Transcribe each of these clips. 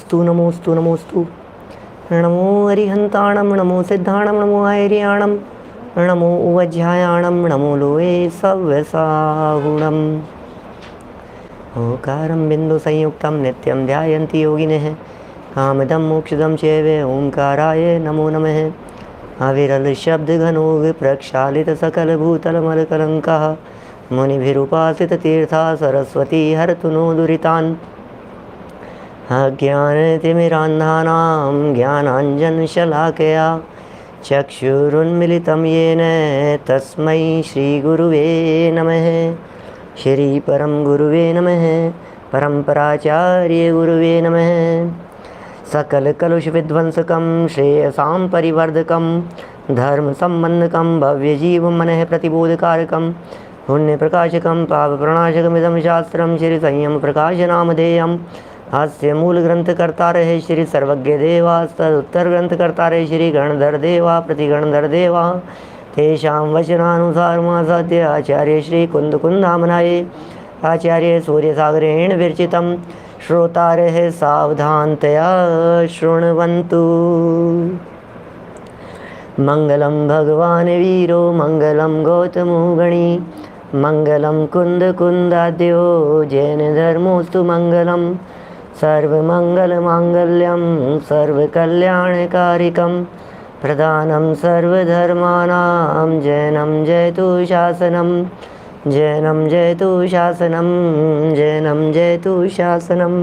नमोस्तु नमोस्तु नमोस्तु। नमो अरिहंताणं नमो सिद्धाणं नमो आयर्याणं नमो उवज्झायाणं नमो लोये सव्यसागुणम्। ओंकारं बिन्दुसंयुक्तं नित्यं ध्यायन्ति योगिनः कामदं मोक्षदं चैव ओंकाराय नमो नमः। अविरल शब्द घनो विप्रक्षालित सकल भूतलमलकलंकः मुनिभिरुपासित तीर्था सरस्वती हरतु नो दुरितान्। अज्ञानतिमिरान्धानां ज्ञानाञ्जनशलाकया चक्षुरुन्मिलितं येन तस्मै श्रीगुरुवे नमः। श्री परम गुरुवे नमः। परम्पराचार्य गुरुवे नमः। सकल कलुष विध्वंसकं श्रेयसां परिवर्धकं धर्म संबंधकं भव्य जीव मनः प्रतिबोधकारकं पुण्य प्रकाशकं पाप प्रणाशकमिदं शास्त्रं श्री संयम प्रकाश नामधेयम्। हास्य मूल ग्रंथ करता रहे श्री सर्वज्ञ देवा उत्तर ग्रंथ करता रहे श्री गणधर देवा प्रतिगणधर देवा तेषां वचनानुसार मासाद्य आचार्य श्री कुंद कुंदामनाये आचार्य सूर्यसागरेण विरचितं श्रोतारः सावधानतया शृण्वन्तु। मंगलम भगवान वीरो मंगलम गौतमो गणी मंगलम कुंद कुंदाद्यो जैन धर्मोस्तु मंगलम सर्वमंगल मांगल्यम सर्वकल्याणकारिकं प्रधानं सर्वधर्माणां जैनं जयतु शासनं जैनं जयतु शासनं जैनं जयतु शासनं।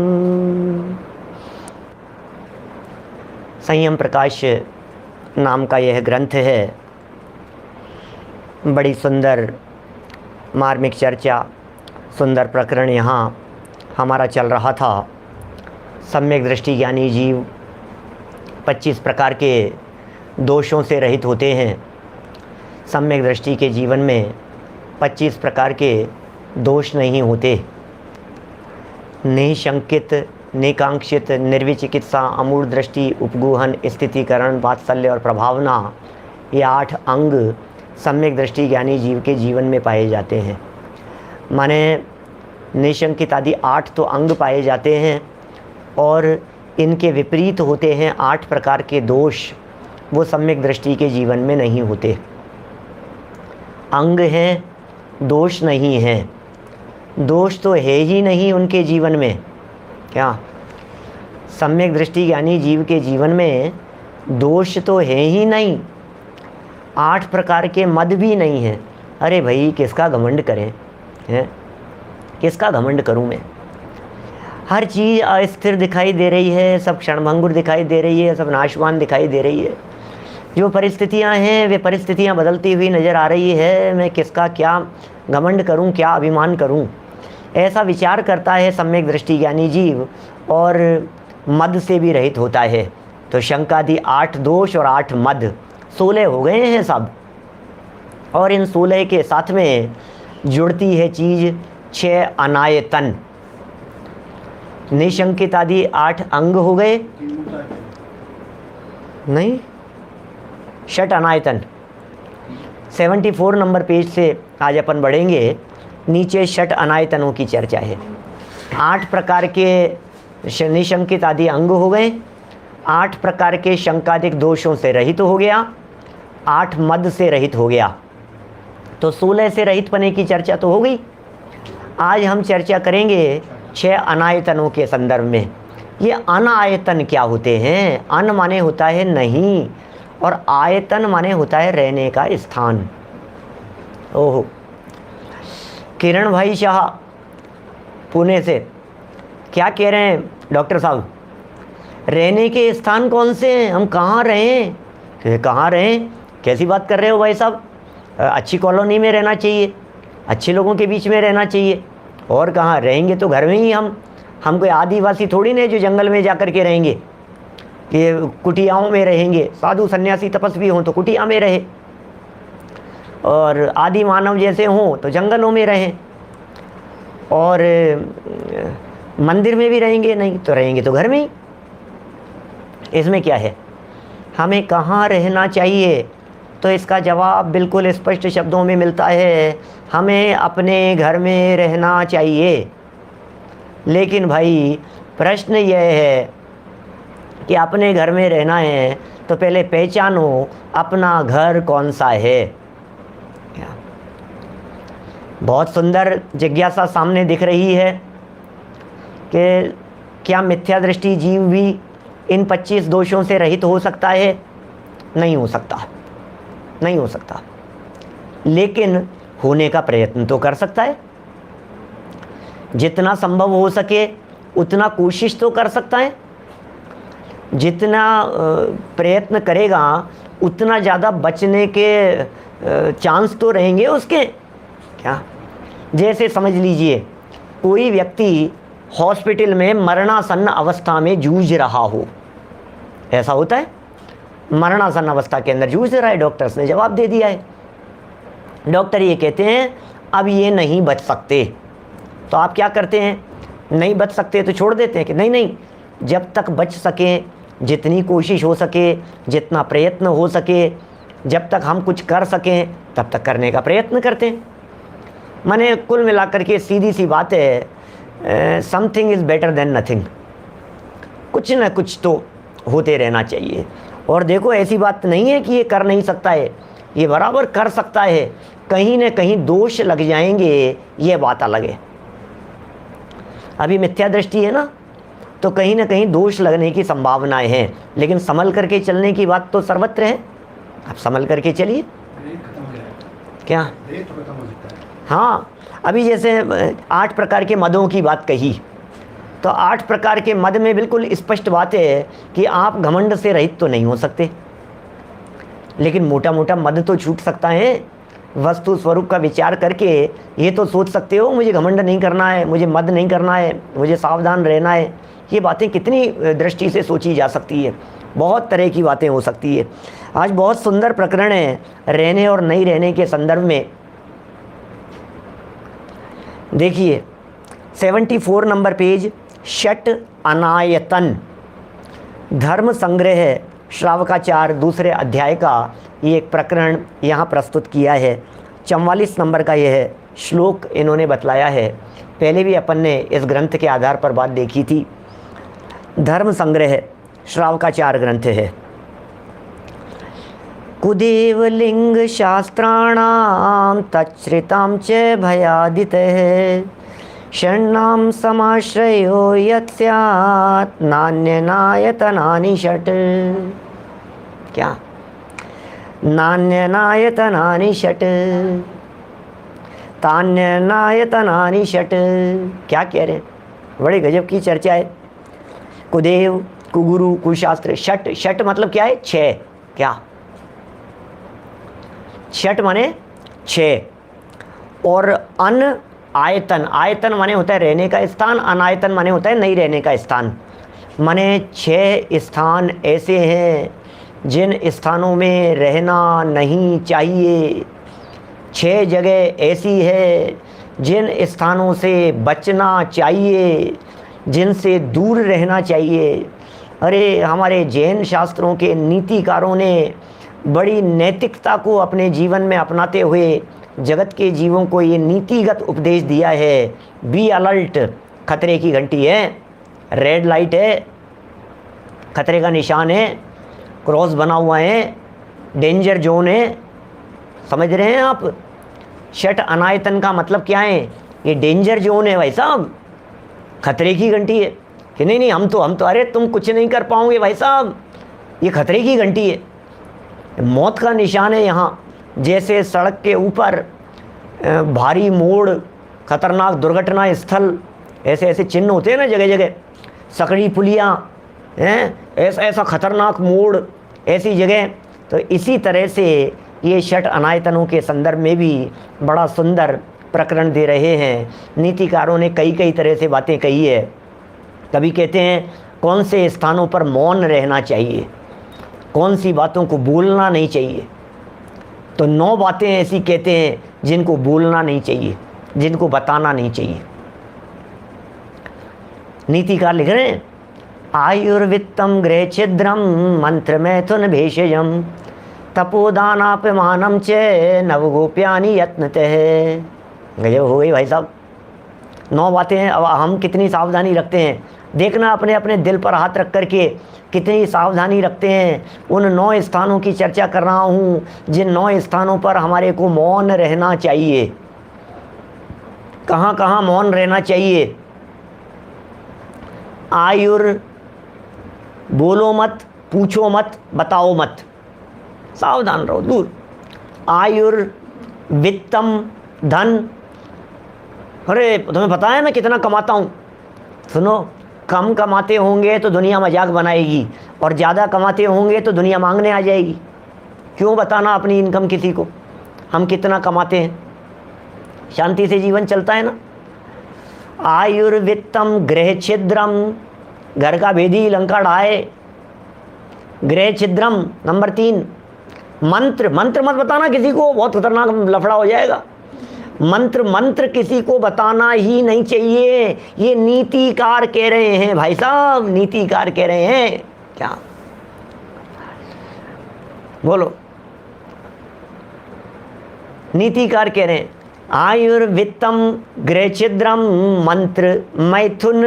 संयम प्रकाश नाम का यह ग्रंथ है। बड़ी सुंदर मार्मिक चर्चा, सुंदर प्रकरण यहाँ हमारा चल रहा था। सम्यक दृष्टि ज्ञानी जीव 25 प्रकार के दोषों से रहित होते हैं। सम्यक दृष्टि के जीवन में 25 प्रकार के दोष नहीं होते। निशंकित, निकांक्षित, निर्विचिकित्सा, अमूढ़ दृष्टि, उपगूहन, स्थितिकरण, वात्सल्य और प्रभावना, ये 8 अंग सम्यक दृष्टि ज्ञानी जीव के जीवन में पाए जाते हैं। माने निशंकित आदि 8 तो अंग पाए जाते हैं और इनके विपरीत होते हैं 8 प्रकार के दोष, वो सम्यक दृष्टि के जीवन में नहीं होते। अंग हैं, दोष नहीं हैं। दोष तो है ही नहीं उनके जीवन में। क्या सम्यक दृष्टि ज्ञानी जीव के जीवन में दोष तो है ही नहीं, 8 प्रकार के मद भी नहीं हैं। अरे भाई किसका घमंड करें, हैं? किसका घमंड करूं मैं? हर चीज़ अस्थिर दिखाई दे रही है, सब क्षणभंगुर दिखाई दे रही है, सब नाशवान दिखाई दे रही है। जो परिस्थितियां हैं वे परिस्थितियां बदलती हुई नज़र आ रही है। मैं किसका क्या घमंड करूं, क्या अभिमान करूं, ऐसा विचार करता है सम्यक दृष्टि ज्ञानी जीव और मद से भी रहित होता है। तो शंकादि 8 दोष और 8 मद 16 हो गए हैं सब। और इन 16 के साथ में जुड़ती है चीज़ 6 अनायतन। निशंकित आदि 8 अंग हो गए, नहीं, षट अनायतन। 74 नंबर पेज से आज अपन बढ़ेंगे। नीचे षट अनायतनों की चर्चा है। 8 प्रकार के निशंकित आदि अंग हो गए, 8 प्रकार के शंकादिक दोषों से रहित हो गया, 8 मद से रहित हो गया। तो 16 से रहित पने की चर्चा तो हो गई। आज हम चर्चा करेंगे 6 अनायतनों के संदर्भ में। ये अनायतन क्या होते हैं? अन माने होता है नहीं और आयतन माने होता है रहने का स्थान। ओहो, किरण भाई शाह पुणे से क्या कह रहे हैं डॉक्टर साहब? रहने के स्थान कौन से हैं? हम कहाँ रहें? कहाँ रहें? कैसी बात कर रहे हो भाई साहब? अच्छी कॉलोनी में रहना चाहिए, अच्छे लोगों के बीच में रहना चाहिए। और कहाँ रहेंगे? तो घर में ही हम कोई आदिवासी थोड़ी नहीं जो जंगल में जा कर के रहेंगे, कि कुटियाओं में रहेंगे। साधु सन्यासी तपस्वी हों तो कुटिया में रहे, और आदि मानव जैसे हों तो जंगलों में रहें, और मंदिर में भी रहेंगे नहीं तो रहेंगे तो घर में ही। इसमें क्या है? हमें कहाँ रहना चाहिए? तो इसका जवाब बिल्कुल स्पष्ट शब्दों में मिलता है, हमें अपने घर में रहना चाहिए। लेकिन भाई प्रश्न यह है कि अपने घर में रहना है तो पहले पहचानो अपना घर कौन सा है। बहुत सुंदर जिज्ञासा सामने दिख रही है कि क्या मिथ्या दृष्टि जीव भी इन 25 दोषों से रहित हो सकता है? नहीं हो सकता, नहीं हो सकता, लेकिन होने का प्रयत्न तो कर सकता है। जितना संभव हो सके उतना कोशिश तो कर सकता है। जितना प्रयत्न करेगा उतना ज़्यादा बचने के चांस तो रहेंगे उसके। क्या, जैसे समझ लीजिए कोई व्यक्ति हॉस्पिटल में मरणासन्न अवस्था में जूझ रहा हो, ऐसा होता है, मरणासन्न अवस्था के अंदर जूझ रहा है, डॉक्टर्स ने जवाब दे दिया है, डॉक्टर ये कहते हैं अब ये नहीं बच सकते, तो आप क्या करते हैं? नहीं बच सकते तो छोड़ देते हैं कि नहीं नहीं, जब तक बच सके, जितनी कोशिश हो सके, जितना प्रयत्न हो सके, जब तक हम कुछ कर सकें तब तक करने का प्रयत्न करते हैं। माने कुल मिलाकर के सीधी सी बात है, something is better than nothing. कुछ न कुछ तो होते रहना चाहिए। और देखो ऐसी बात नहीं है कि ये कर नहीं सकता है, ये बराबर कर सकता है, कहीं न कहीं दोष लग जाएंगे, ये बात अलग है। अभी मिथ्या दृष्टि है ना, तो कहीं ना कहीं दोष लगने की संभावनाएं हैं, लेकिन संभल करके चलने की बात तो सर्वत्र है। आप संभल करके चलिए। क्या? हाँ, अभी जैसे 8 प्रकार के मदों की बात कही, तो 8 प्रकार के मद में बिल्कुल स्पष्ट बात है कि आप घमंड से रहित तो नहीं हो सकते, लेकिन मोटा मोटा मद तो छूट सकता है। वस्तु स्वरूप का विचार करके ये तो सोच सकते हो मुझे घमंड नहीं करना है, मुझे मद नहीं करना है, मुझे सावधान रहना है। ये बातें कितनी दृष्टि से सोची जा सकती है, बहुत तरह की बातें हो सकती है। आज बहुत सुंदर प्रकरण है रहने और नहीं रहने के संदर्भ में। देखिए 74 नंबर पेज, षट अनायतन, धर्म संग्रह श्रावकाचार दूसरे अध्याय का ये एक प्रकरण यहाँ प्रस्तुत किया है। 44 नंबर का यह है श्लोक इन्होंने बतलाया है। पहले भी अपन ने इस ग्रंथ के आधार पर बात देखी थी। धर्म संग्रह श्रावकाचार ग्रंथ है। कुदेव लिंग शास्त्राणाम तच्छ्रिताम च भयादितः षण्णाम समाश्रयो यत्स्यात् नान्यनायतनानि षट्। क्या? नान्यनायतनानि षट्, तान्यनायतनानि षट्। क्या कह रहे हैं? बड़े गजब की चर्चा है। कुदेव, कुगुरु, कुशास्त्र, षट, षट मतलब क्या है? 6। क्या? षट माने 6, और अन आयतन, आयतन माने होता है रहने का स्थान, अनायतन माने होता है नहीं रहने का स्थान। माने 6 स्थान ऐसे हैं जिन स्थानों में रहना नहीं चाहिए, 6 जगह ऐसी है जिन स्थानों से बचना चाहिए, जिनसे दूर रहना चाहिए। अरे हमारे जैन शास्त्रों के नीतिकारों ने बड़ी नैतिकता को अपने जीवन में अपनाते हुए जगत के जीवों को ये नीतिगत उपदेश दिया है। बी अलर्ट, खतरे की घंटी है, रेड लाइट है, खतरे का निशान है, क्रॉस बना हुआ है, डेंजर जोन है। समझ रहे हैं आप? षट अनायतन का मतलब क्या है? ये डेंजर जोन है भाई साहब, खतरे की घंटी है कि नहीं नहीं हम तो अरे तुम कुछ नहीं कर पाओगे भाई साहब, ये खतरे की घंटी है, मौत का निशान है। यहाँ जैसे सड़क के ऊपर भारी मोड़, खतरनाक दुर्घटना स्थल, ऐसे ऐसे चिन्ह होते हैं ना जगह जगह, सकड़ी पुलियाँ हैं, ऐसा ऐसा खतरनाक मोड़, ऐसी जगह। तो इसी तरह से ये षट अनायतनों के संदर्भ में भी बड़ा सुंदर प्रकरण दे रहे हैं। नीतिकारों ने कई कई तरह से बातें कही है। कभी कहते हैं कौन से स्थानों पर मौन रहना चाहिए, कौन सी बातों को बोलना नहीं चाहिए। तो 9 बातें ऐसी कहते हैं जिनको बोलना नहीं चाहिए, जिनको बताना नहीं चाहिए। नीतिकार लिख रहे हैं आयुर्वित्तम गृह छिद्रम मंत्र मैथुन भेषजम तपोदानापमानम च नवगोप्यानि यत्नतः। गजब हो गई भाई साहब, 9 बातें हैं। अब हम कितनी सावधानी रखते हैं देखना अपने अपने दिल पर हाथ रख करके कितनी सावधानी रखते हैं। उन 9 स्थानों की चर्चा कर रहा हूँ जिन 9 स्थानों पर हमारे को मौन रहना चाहिए। कहाँ कहाँ मौन रहना चाहिए? आयुर, बोलो मत, पूछो मत, बताओ मत, सावधान रहो, दूर। आयुर, वित्तम, धन। अरे तुम्हें पता है मैं कितना कमाता हूँ? सुनो, कम कमाते होंगे तो दुनिया मजाक बनाएगी, और ज़्यादा कमाते होंगे तो दुनिया मांगने आ जाएगी। क्यों बताना अपनी इनकम किसी को? हम कितना कमाते हैं, शांति से जीवन चलता है ना। आयुर्वित्तम गृह छिद्रम, घर का भेदी लंका ढाए। गृह छिद्रम नंबर 3। मंत्र, मंत्र मत बताना किसी को, बहुत खतरनाक लफड़ा हो जाएगा। मंत्र किसी को बताना ही नहीं चाहिए। ये नीतिकार कह रहे हैं भाई साहब, नीतिकार कह रहे हैं। क्या बोलो? नीतिकार कह रहे हैं आयुर्वित्तम गृह छिद्रम, मंत्र, मैथुन,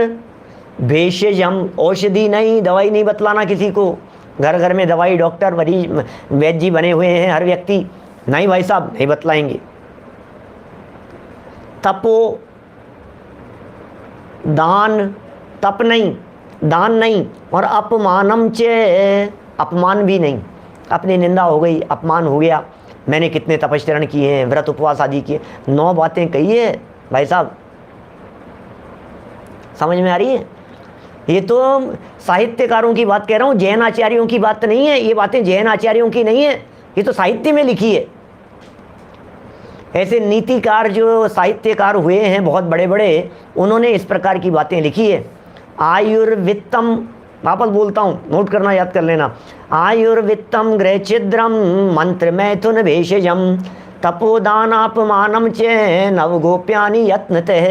भेषजम। औषधि नहीं, दवाई नहीं बतलाना किसी को। घर घर में दवाई, डॉक्टर, मरीज, वैद्य जी बने हुए हैं हर व्यक्ति। नहीं भाई साहब, नहीं बतलाएंगे। तपो, दान, तप नहीं, दान नहीं। और अपमानम चे, अपमान भी नहीं। अपनी निंदा हो गई, अपमान हो गया। मैंने कितने तपस्चरण किए हैं, व्रत उपवास आदि किए। 9 बातें कही है भाई साहब, समझ में आ रही है? ये तो साहित्यकारों की बात कह रहा हूँ, जैन आचार्यों की बात नहीं है। ये बातें जैन आचार्यों की नहीं है, ये तो साहित्य में लिखी है। ऐसे नीतिकार जो साहित्यकार हुए हैं बहुत बड़े बड़े, उन्होंने इस प्रकार की बातें लिखी है। आयुर्वित्तम, वापस बोलता हूँ, नोट करना, याद कर लेना। आयुर्वित्तम गृह छिद्रम, मंत्र मैथुन भेषजम, तपोदानापमानम च नवगोप्यानि यत्नतः।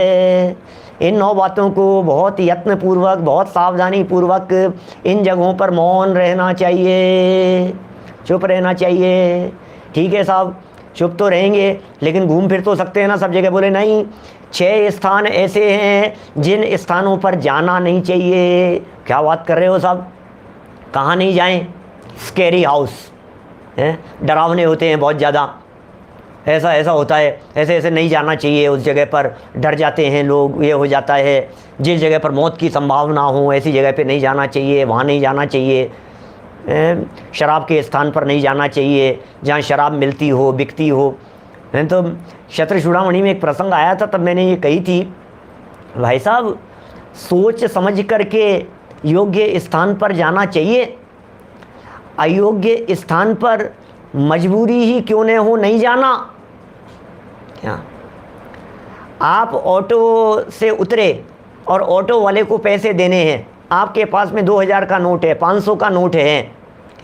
इन 9 बातों को बहुत यत्न पूर्वक, बहुत सावधानी पूर्वक इन जगहों पर मौन रहना चाहिए, चुप रहना चाहिए। ठीक है साहब, चुप तो रहेंगे लेकिन घूम फिर तो सकते हैं ना सब जगह। बोले नहीं, 6 स्थान ऐसे हैं जिन स्थानों पर जाना नहीं चाहिए। क्या बात कर रहे हो साहब? कहाँ नहीं जाएं? स्कैरी हाउस हैं, डरावने होते हैं बहुत ज़्यादा। ऐसा ऐसा होता है, ऐसे ऐसे नहीं जाना चाहिए उस जगह पर, डर जाते हैं लोग, ये हो जाता है। जिस जगह पर मौत की संभावना हो ऐसी जगह पे नहीं जाना चाहिए, वहाँ नहीं जाना चाहिए। शराब के स्थान पर नहीं जाना चाहिए जहाँ शराब मिलती हो, बिकती हो। तो क्षत्र चूड़ामणि में एक प्रसंग आया था, तब मैंने ये कही थी, भाई साहब सोच समझ करके योग्य स्थान पर जाना चाहिए। अयोग्य स्थान पर मजबूरी ही क्यों न हो नहीं जाना। क्या आप ऑटो से उतरे और ऑटो वाले को पैसे देने हैं, आपके पास में 2000 का नोट है, 500 का नोट है,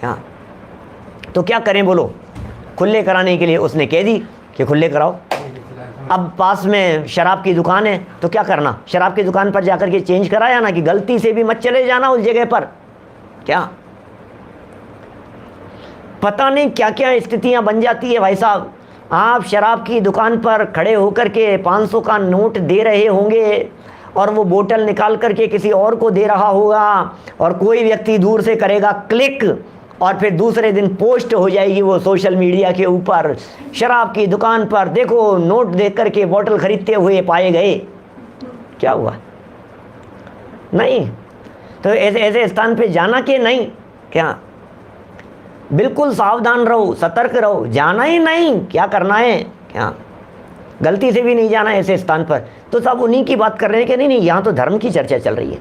क्या तो क्या करें बोलो? खुले कराने के लिए उसने कह दी कि खुले कराओ। अब पास में शराब की दुकान है तो क्या करना? शराब की दुकान पर जाकर के चेंज कराया ना, कि गलती से भी मत चले जाना उस जगह पर। क्या पता नहीं क्या क्या स्थितियां बन जाती है भाई साहब। आप शराब की दुकान पर खड़े होकर के 500 का नोट दे रहे होंगे और वो बोतल निकाल करके किसी और को दे रहा होगा, और कोई व्यक्ति दूर से करेगा क्लिक, और फिर दूसरे दिन पोस्ट हो जाएगी वो सोशल मीडिया के ऊपर, शराब की दुकान पर देखो नोट देख करके बोतल खरीदते हुए पाए गए। क्या हुआ? नहीं। तो ऐसे ऐसे स्थान पे जाना कि नहीं? क्या बिल्कुल सावधान रहो, सतर्क रहो, जाना ही नहीं। क्या करना है? क्या गलती से भी नहीं जाना ऐसे स्थान पर। तो सब उन्हीं की बात कर रहे हैं कि नहीं नहीं, यहाँ तो धर्म की चर्चा चल रही है।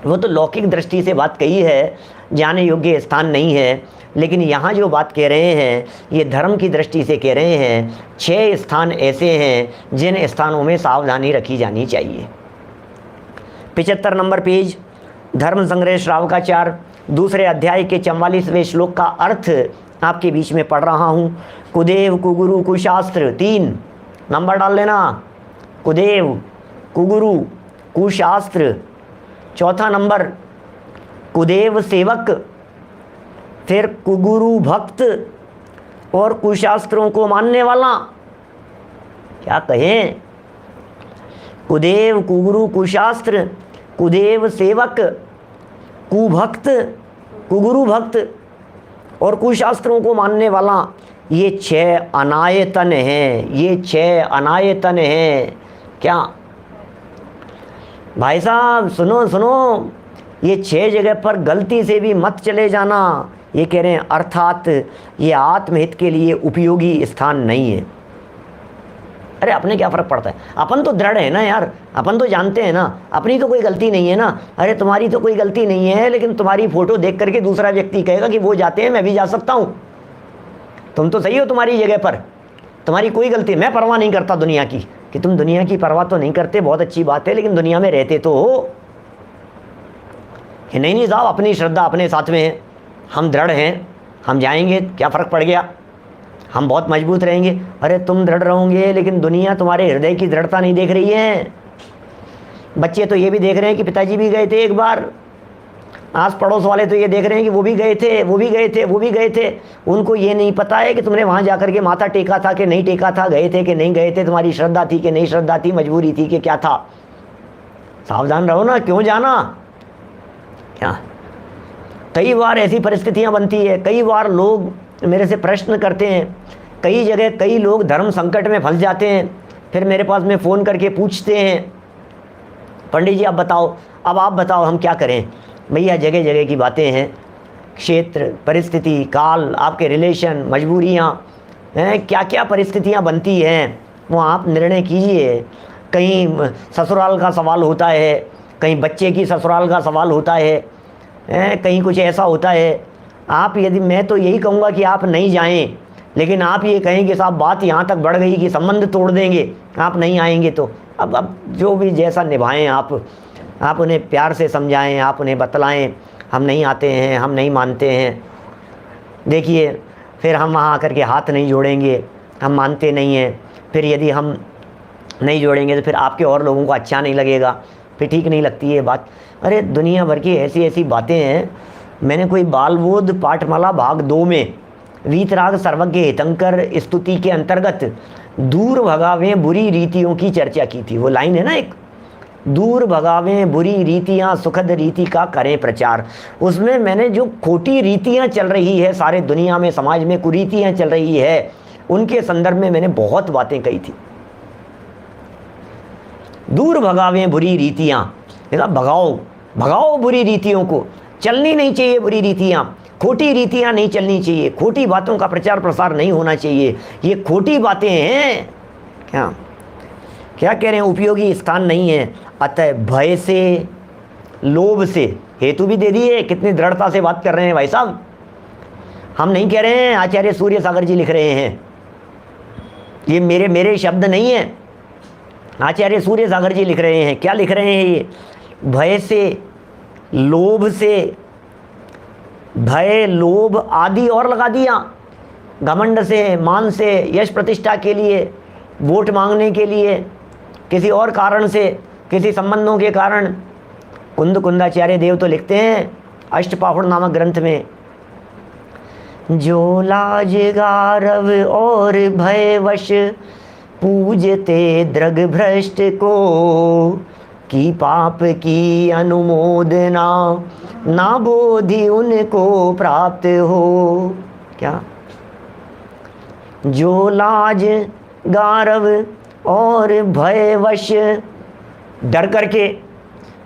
वो तो लौकिक दृष्टि से बात कही है, जाने योग्य स्थान नहीं है, लेकिन यहाँ जो बात कह रहे हैं ये धर्म की दृष्टि से कह रहे हैं। 6 स्थान ऐसे हैं जिन स्थानों में सावधानी रखी जानी चाहिए। 75 नंबर पेज, धर्म संग्रह श्रावकाचार, दूसरे अध्याय के 44वें श्लोक का अर्थ आपके बीच में पढ़ रहा हूँ। कुदेव कुगुरु कुशास्त्र, 3 नंबर डाल लेना। कुदेव कुगुरु कुशास्त्र। चौथा नंबर कुदेव सेवक, फिर कुगुरु भक्त और कुशास्त्रों को मानने वाला। क्या कहें? कुदेव कुगुरु कुशास्त्र, कुदेव सेवक, कुभक्त, कुगुरु भक्त और कुशास्त्रों को मानने वाला, ये 6 अनायतन हैं, ये 6 अनायतन हैं। क्या भाई साहब, सुनो सुनो, ये 6 जगह पर गलती से भी मत चले जाना। ये कह रहे हैं अर्थात ये आत्महित के लिए उपयोगी स्थान नहीं है। अरे अपने क्या फ़र्क पड़ता है, अपन तो दृढ़ है ना यार, अपन तो जानते हैं ना अपनी तो कोई गलती नहीं है ना। अरे तुम्हारी तो कोई गलती नहीं है, लेकिन तुम्हारी फ़ोटो देख करके दूसरा व्यक्ति कहेगा कि वो जाते हैं मैं भी जा सकता हूँ। तुम तो सही हो तुम्हारी जगह पर, तुम्हारी कोई गलती, मैं परवाह नहीं करता दुनिया की, कि तुम दुनिया की परवाह तो नहीं करते, बहुत अच्छी बात है, लेकिन दुनिया में रहते तो हो कि नहीं साहब, अपनी श्रद्धा अपने साथ में है, हम दृढ़ हैं, हम जाएंगे, क्या फ़र्क पड़ गया, हम बहुत मजबूत रहेंगे। अरे तुम दृढ़ रहोगे, लेकिन दुनिया तुम्हारे हृदय की दृढ़ता नहीं देख रही है। बच्चे तो ये भी देख रहे हैं कि पिताजी भी गए थे एक बार, आस पड़ोस वाले तो ये देख रहे हैं कि वो भी गए थे, वो भी गए थे, वो भी गए थे। उनको ये नहीं पता है कि तुमने वहाँ जाकर के माथा टेका था कि नहीं टेका था, गए थे कि नहीं गए थे, तुम्हारी श्रद्धा थी कि नहीं श्रद्धा थी, मजबूरी थी कि क्या था। सावधान रहो ना, क्यों जाना। क्या कई बार ऐसी परिस्थितियाँ बनती है, कई बार लोग मेरे से प्रश्न करते हैं, कई जगह कई लोग धर्म संकट में फंस जाते हैं, फिर मेरे पास में फ़ोन करके पूछते हैं पंडित जी आप बताओ, अब आप बताओ हम क्या करें। भैया जगह जगह की बातें हैं, क्षेत्र, परिस्थिति, काल, आपके रिलेशन, मजबूरियाँ हैं, क्या क्या परिस्थितियाँ बनती हैं वो आप निर्णय कीजिए। कहीं ससुराल का सवाल होता है, कहीं बच्चे की ससुराल का सवाल होता है, कहीं कुछ ऐसा होता है। आप यदि, मैं तो यही कहूँगा कि आप नहीं जाएं, लेकिन आप ये कहें कि साहब बात यहाँ तक बढ़ गई कि संबंध तोड़ देंगे, आप नहीं आएंगे तो अब जो भी जैसा निभाएं आप उन्हें प्यार से समझाएं, आप उन्हें बतलाएं हम नहीं आते हैं, हम नहीं मानते हैं। देखिए फिर हम वहाँ आकर के हाथ नहीं जोड़ेंगे, हम मानते नहीं हैं, फिर यदि हम नहीं जोड़ेंगे तो फिर आपके और लोगों को अच्छा नहीं लगेगा, फिर ठीक नहीं लगती है बात। अरे दुनिया भर की ऐसी ऐसी बातें हैं। मैंने कोई बालबोध पाठमाला भाग 2 में वीतराग सर्वज्ञ हितंकर स्तुति के अंतर्गत दूर भगावें बुरी रीतियों की चर्चा की थी। वो लाइन है ना एक, दूर भगावें बुरी रीतियाँ सुखद रीति का करें प्रचार। उसमें मैंने जो खोटी रीतियाँ चल रही है सारे दुनिया में, समाज में कुरीतियाँ चल रही है, उनके संदर्भ में मैंने बहुत बातें कही थी। दूर भगावें बुरी रीतियाँ, देखा, भगाओ भगाओ बुरी रीतियों को, चलनी नहीं चाहिए बुरी रीतियाँ, खोटी रीतियाँ नहीं चलनी चाहिए, खोटी बातों का प्रचार प्रसार नहीं होना चाहिए, ये खोटी बातें हैं। क्या क्या कह रहे हैं, उपयोगी स्थान नहीं है। अतः भय से, लोभ से, हेतु भी दे दिए, कितनी दृढ़ता से बात कर रहे हैं भाई साहब। हम नहीं कह रहे हैं, आचार्य सूर्य सागर जी लिख रहे हैं, ये मेरे शब्द नहीं है, आचार्य सूर्य सागर जी लिख रहे हैं। क्या लिख रहे हैं ये, भय से, लोभ से, भय लोभ आदि और लगा दिया, घमंड से, मान से, यश प्रतिष्ठा के लिए, वोट मांगने के लिए, किसी और कारण से, किसी संबंधों के कारण। कुंदाचार्य देव तो लिखते हैं अष्टपाहुड़ नामक ग्रंथ में, जो लाज गारव और भयवश पूजते द्रग भ्रष्ट को, की पाप की अनुमोदना ना बोधि उनको प्राप्त हो। क्या, जो लाज गारव और भयवश, डर करके,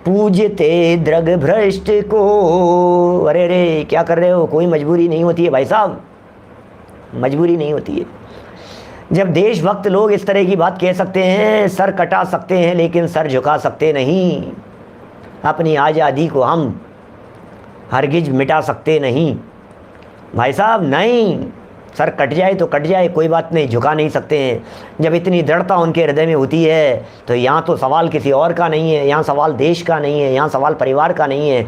पूजते द्रग भ्रष्ट को। अरे रे क्या कर रहे हो, कोई मजबूरी नहीं होती है भाई साहब, मजबूरी नहीं होती है। जब देशभक्त लोग इस तरह की बात कह सकते हैं, सर कटा सकते हैं लेकिन सर झुका सकते नहीं। अपनी आज़ादी को हम हरगिज मिटा सकते नहीं भाई साहब, नहीं। सर कट जाए तो कट जाए, कोई बात नहीं, झुका नहीं सकते हैं। जब इतनी दृढ़ता उनके हृदय में होती है तो यहाँ तो सवाल किसी और का नहीं है, यहाँ सवाल देश का नहीं है, यहाँ सवाल परिवार का नहीं है,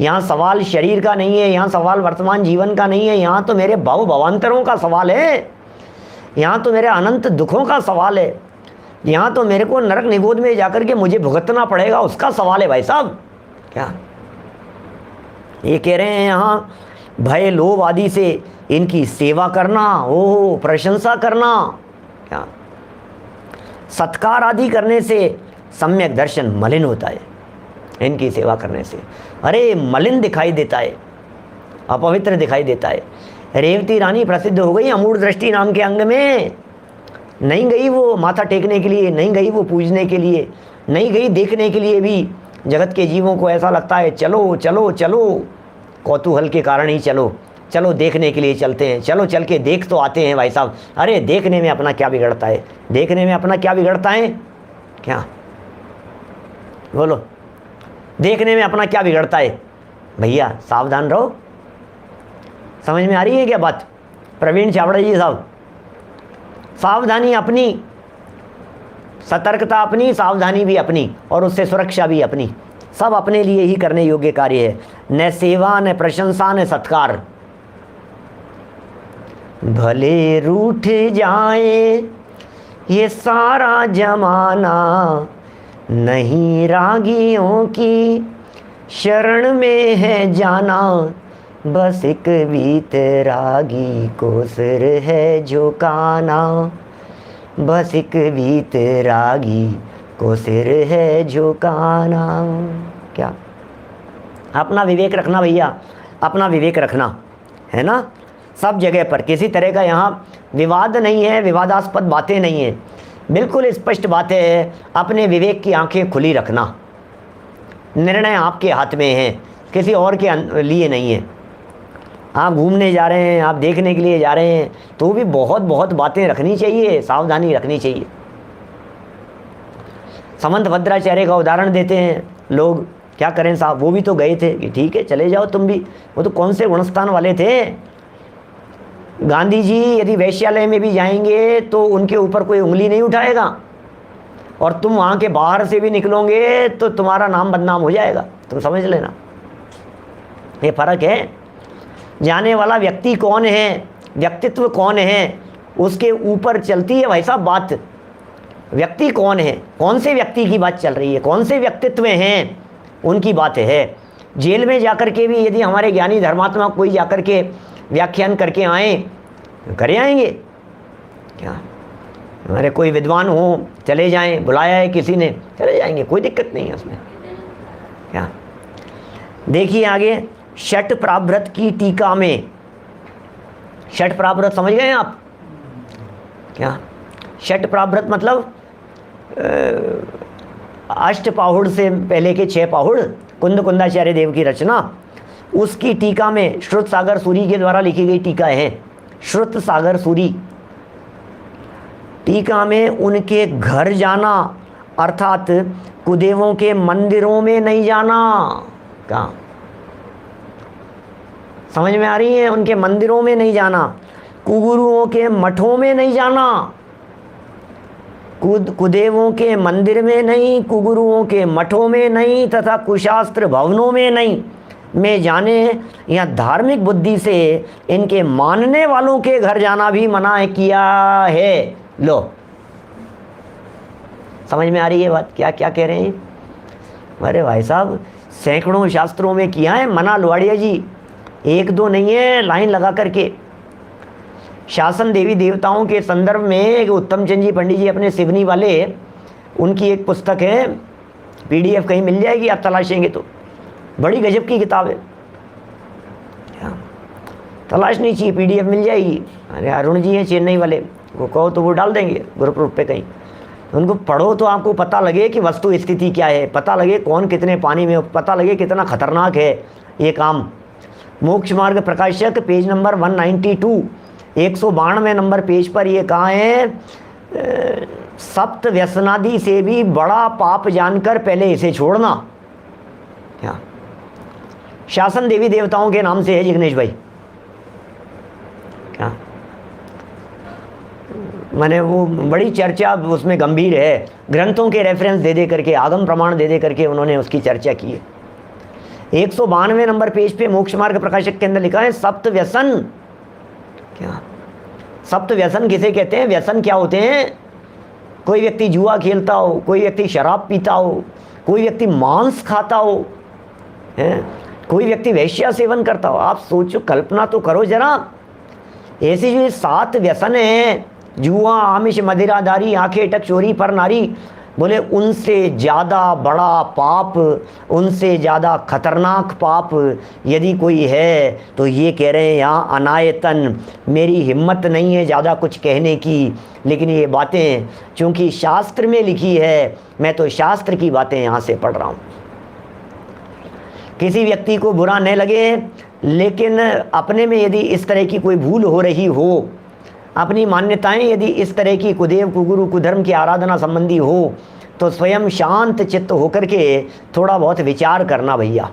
यहाँ सवाल शरीर का नहीं है, यहाँ सवाल वर्तमान जीवन का नहीं है, यहाँ तो मेरे भव भवांतरों का सवाल है, यहाँ तो मेरे अनंत दुखों का सवाल है, यहाँ तो मेरे को नरक निगोद में जाकर के मुझे भुगतना पड़ेगा उसका सवाल है भाई साहब। क्या ये कह रहे हैं यहाँ, भय लोभ आदि से इनकी सेवा करना, ओह प्रशंसा करना, क्या सत्कार आदि करने से सम्यक दर्शन मलिन होता है। इनकी सेवा करने से। अरे मलिन दिखाई देता है, अपवित्र दिखाई देता है। रेवती रानी प्रसिद्ध हो गई अमूढ़ दृष्टि नाम के अंग में। नहीं गई वो माथा टेकने के लिए, नहीं गई वो पूजने के लिए, नहीं गई देखने के लिए भी। जगत के जीवों को ऐसा लगता है चलो चलो चलो, कौतूहल के कारण ही चलो, चलो देखने के लिए चलते हैं, चलो चल के देख तो आते हैं भाई साहब। अरे देखने में अपना क्या बिगड़ता है, देखने में अपना क्या बिगड़ता है, क्या बोलो, देखने में अपना क्या बिगड़ता है भैया, सावधान रहो। समझ में आ रही है क्या बात प्रवीण छाबड़ा जी साहब? सावधानी अपनी, सतर्कता अपनी, सावधानी भी अपनी, और उससे सुरक्षा भी अपनी, सब अपने लिए ही करने योग्य कार्य है। न सेवा, न प्रशंसा, न सत्कार। भले रूठ जाए ये सारा जमाना, नहीं रागियों की शरण में है जाना। बस एक वीतरागी को सिर है झुकाना, बस एक वीतरागी को सिर है झुकाना। क्या अपना विवेक रखना भैया, अपना विवेक रखना है ना, सब जगह पर। किसी तरह का यहाँ विवाद नहीं है, विवादास्पद बातें नहीं है, बिल्कुल स्पष्ट बातें है। अपने विवेक की आंखें खुली रखना, निर्णय आपके हाथ में है, किसी और के लिए नहीं है। आप घूमने जा रहे हैं, आप देखने के लिए जा रहे हैं, तो भी बहुत बहुत बातें रखनी चाहिए, सावधानी रखनी चाहिए। समंत भद्राचार्य का उदाहरण देते हैं लोग, क्या करें साहब, वो भी तो गए थे कि ठीक है चले जाओ तुम भी, वो तो कौन से गुणस्थान वाले थे। गांधी जी यदि वैश्यालय में भी जाएंगे तो उनके ऊपर कोई उंगली नहीं उठाएगा, और तुम वहाँ के बाहर से भी निकलोगे तो तुम्हारा नाम बदनाम हो जाएगा। तुम समझ लेना, ये फर्क है। जाने वाला व्यक्ति कौन है, व्यक्तित्व कौन है, उसके ऊपर चलती है भाई साहब बात। व्यक्ति कौन है, कौन से व्यक्ति की बात चल रही है, कौन से व्यक्तित्व हैं, उनकी बात है। जेल में जाकर के भी यदि हमारे ज्ञानी धर्मात्मा कोई जाकर के व्याख्यान करके आए, करे आएंगे क्या? हमारे कोई विद्वान हो चले जाएं, बुलाया है किसी ने, चले जाएंगे, कोई दिक्कत नहीं है उसमें। क्या देखिए आगे, षट प्राभृत की टीका में, षट प्राभृत समझ गए आप क्या? षट प्राभृत मतलब अष्ट पाहुड़ से पहले के 6 पाहुड़, कुंद कुंदाचार्य देव की रचना, उसकी टीका में श्रुत सागर सूरी के द्वारा लिखी गई टीका है। श्रुत सागर सूरी टीका में उनके घर जाना, अर्थात कुदेवों के मंदिरों में नहीं जाना। क्या समझ में आ रही है? उनके मंदिरों में नहीं जाना, कुगुरुओं के मठों में नहीं जाना, कुदेवों के मंदिर में नहीं, कुगुरुओं के मठों में नहीं, तथा कुशास्त्र भवनों में नहीं में जाने, या धार्मिक बुद्धि से इनके मानने वालों के घर जाना भी मना किया है। लो समझ में आ रही है बात, क्या क्या कह रहे हैं? अरे भाई साहब, सैकड़ों शास्त्रों में किया है मना लुआड़िया जी, 1-2 नहीं है, लाइन लगा करके। शासन देवी देवताओं के संदर्भ में उत्तम चंद जी पंडित जी अपने सिवनी वाले, उनकी एक पुस्तक है, PDF कहीं मिल जाएगी, आप तलाशेंगे तो, बड़ी गजब की किताब है। तलाश नहीं चाहिए, PDF मिल जाएगी। अरे अरुण जी हैं चेन्नई वाले, वो कहो तो वो डाल देंगे ग्रुप पे कहीं, उनको पढ़ो तो आपको पता लगे कि वस्तु स्थिति क्या है, पता लगे कौन कितने पानी में, पता लगे कितना खतरनाक है ये काम। मोक्ष मार्ग प्रकाशक पेज नंबर 192, 192 नंबर पेज पर ये कहा है, सप्त व्यसनादि से भी बड़ा पाप जानकर पहले इसे छोड़ना। क्या शासन देवी देवताओं के नाम से है जिग्नेश भाई? क्या मैंने वो बड़ी चर्चा उसमें गंभीर है, ग्रंथों के रेफरेंस दे दे करके, आगम प्रमाण दे दे करके उन्होंने उसकी चर्चा की है। 192 नंबर पेज पे मोक्ष मार्ग प्रकाशक के अंदर लिखा है सप्त व्यसन। क्या सप्त व्यसन किसे कहते हैं? व्यसन क्या होते हैं? कोई व्यक्ति जुआ खेलता हो, कोई व्यक्ति शराब पीता हो, कोई व्यक्ति मांस खाता हो, है कोई व्यक्ति वैश्या सेवन करता हो। आप सोचो, कल्पना तो करो जरा, ऐसी जो 7 व्यसन हैं, जुआ, आमिष, मदिरादारी, आंखें टक, चोरी, पर नारी, बोले उनसे ज़्यादा बड़ा पाप, उनसे ज़्यादा खतरनाक पाप यदि कोई है तो ये कह रहे हैं यहाँ अनायतन। मेरी हिम्मत नहीं है ज़्यादा कुछ कहने की, लेकिन ये बातें चूँकि शास्त्र में लिखी है, मैं तो शास्त्र की बातें यहाँ से पढ़ रहा हूँ। किसी व्यक्ति को बुरा न लगे, लेकिन अपने में यदि इस तरह की कोई भूल हो रही हो, अपनी मान्यताएं यदि इस तरह की कुदेव कुगुरु कुधर्म की आराधना संबंधी हो, तो स्वयं शांत चित्त होकर के थोड़ा बहुत विचार करना भैया।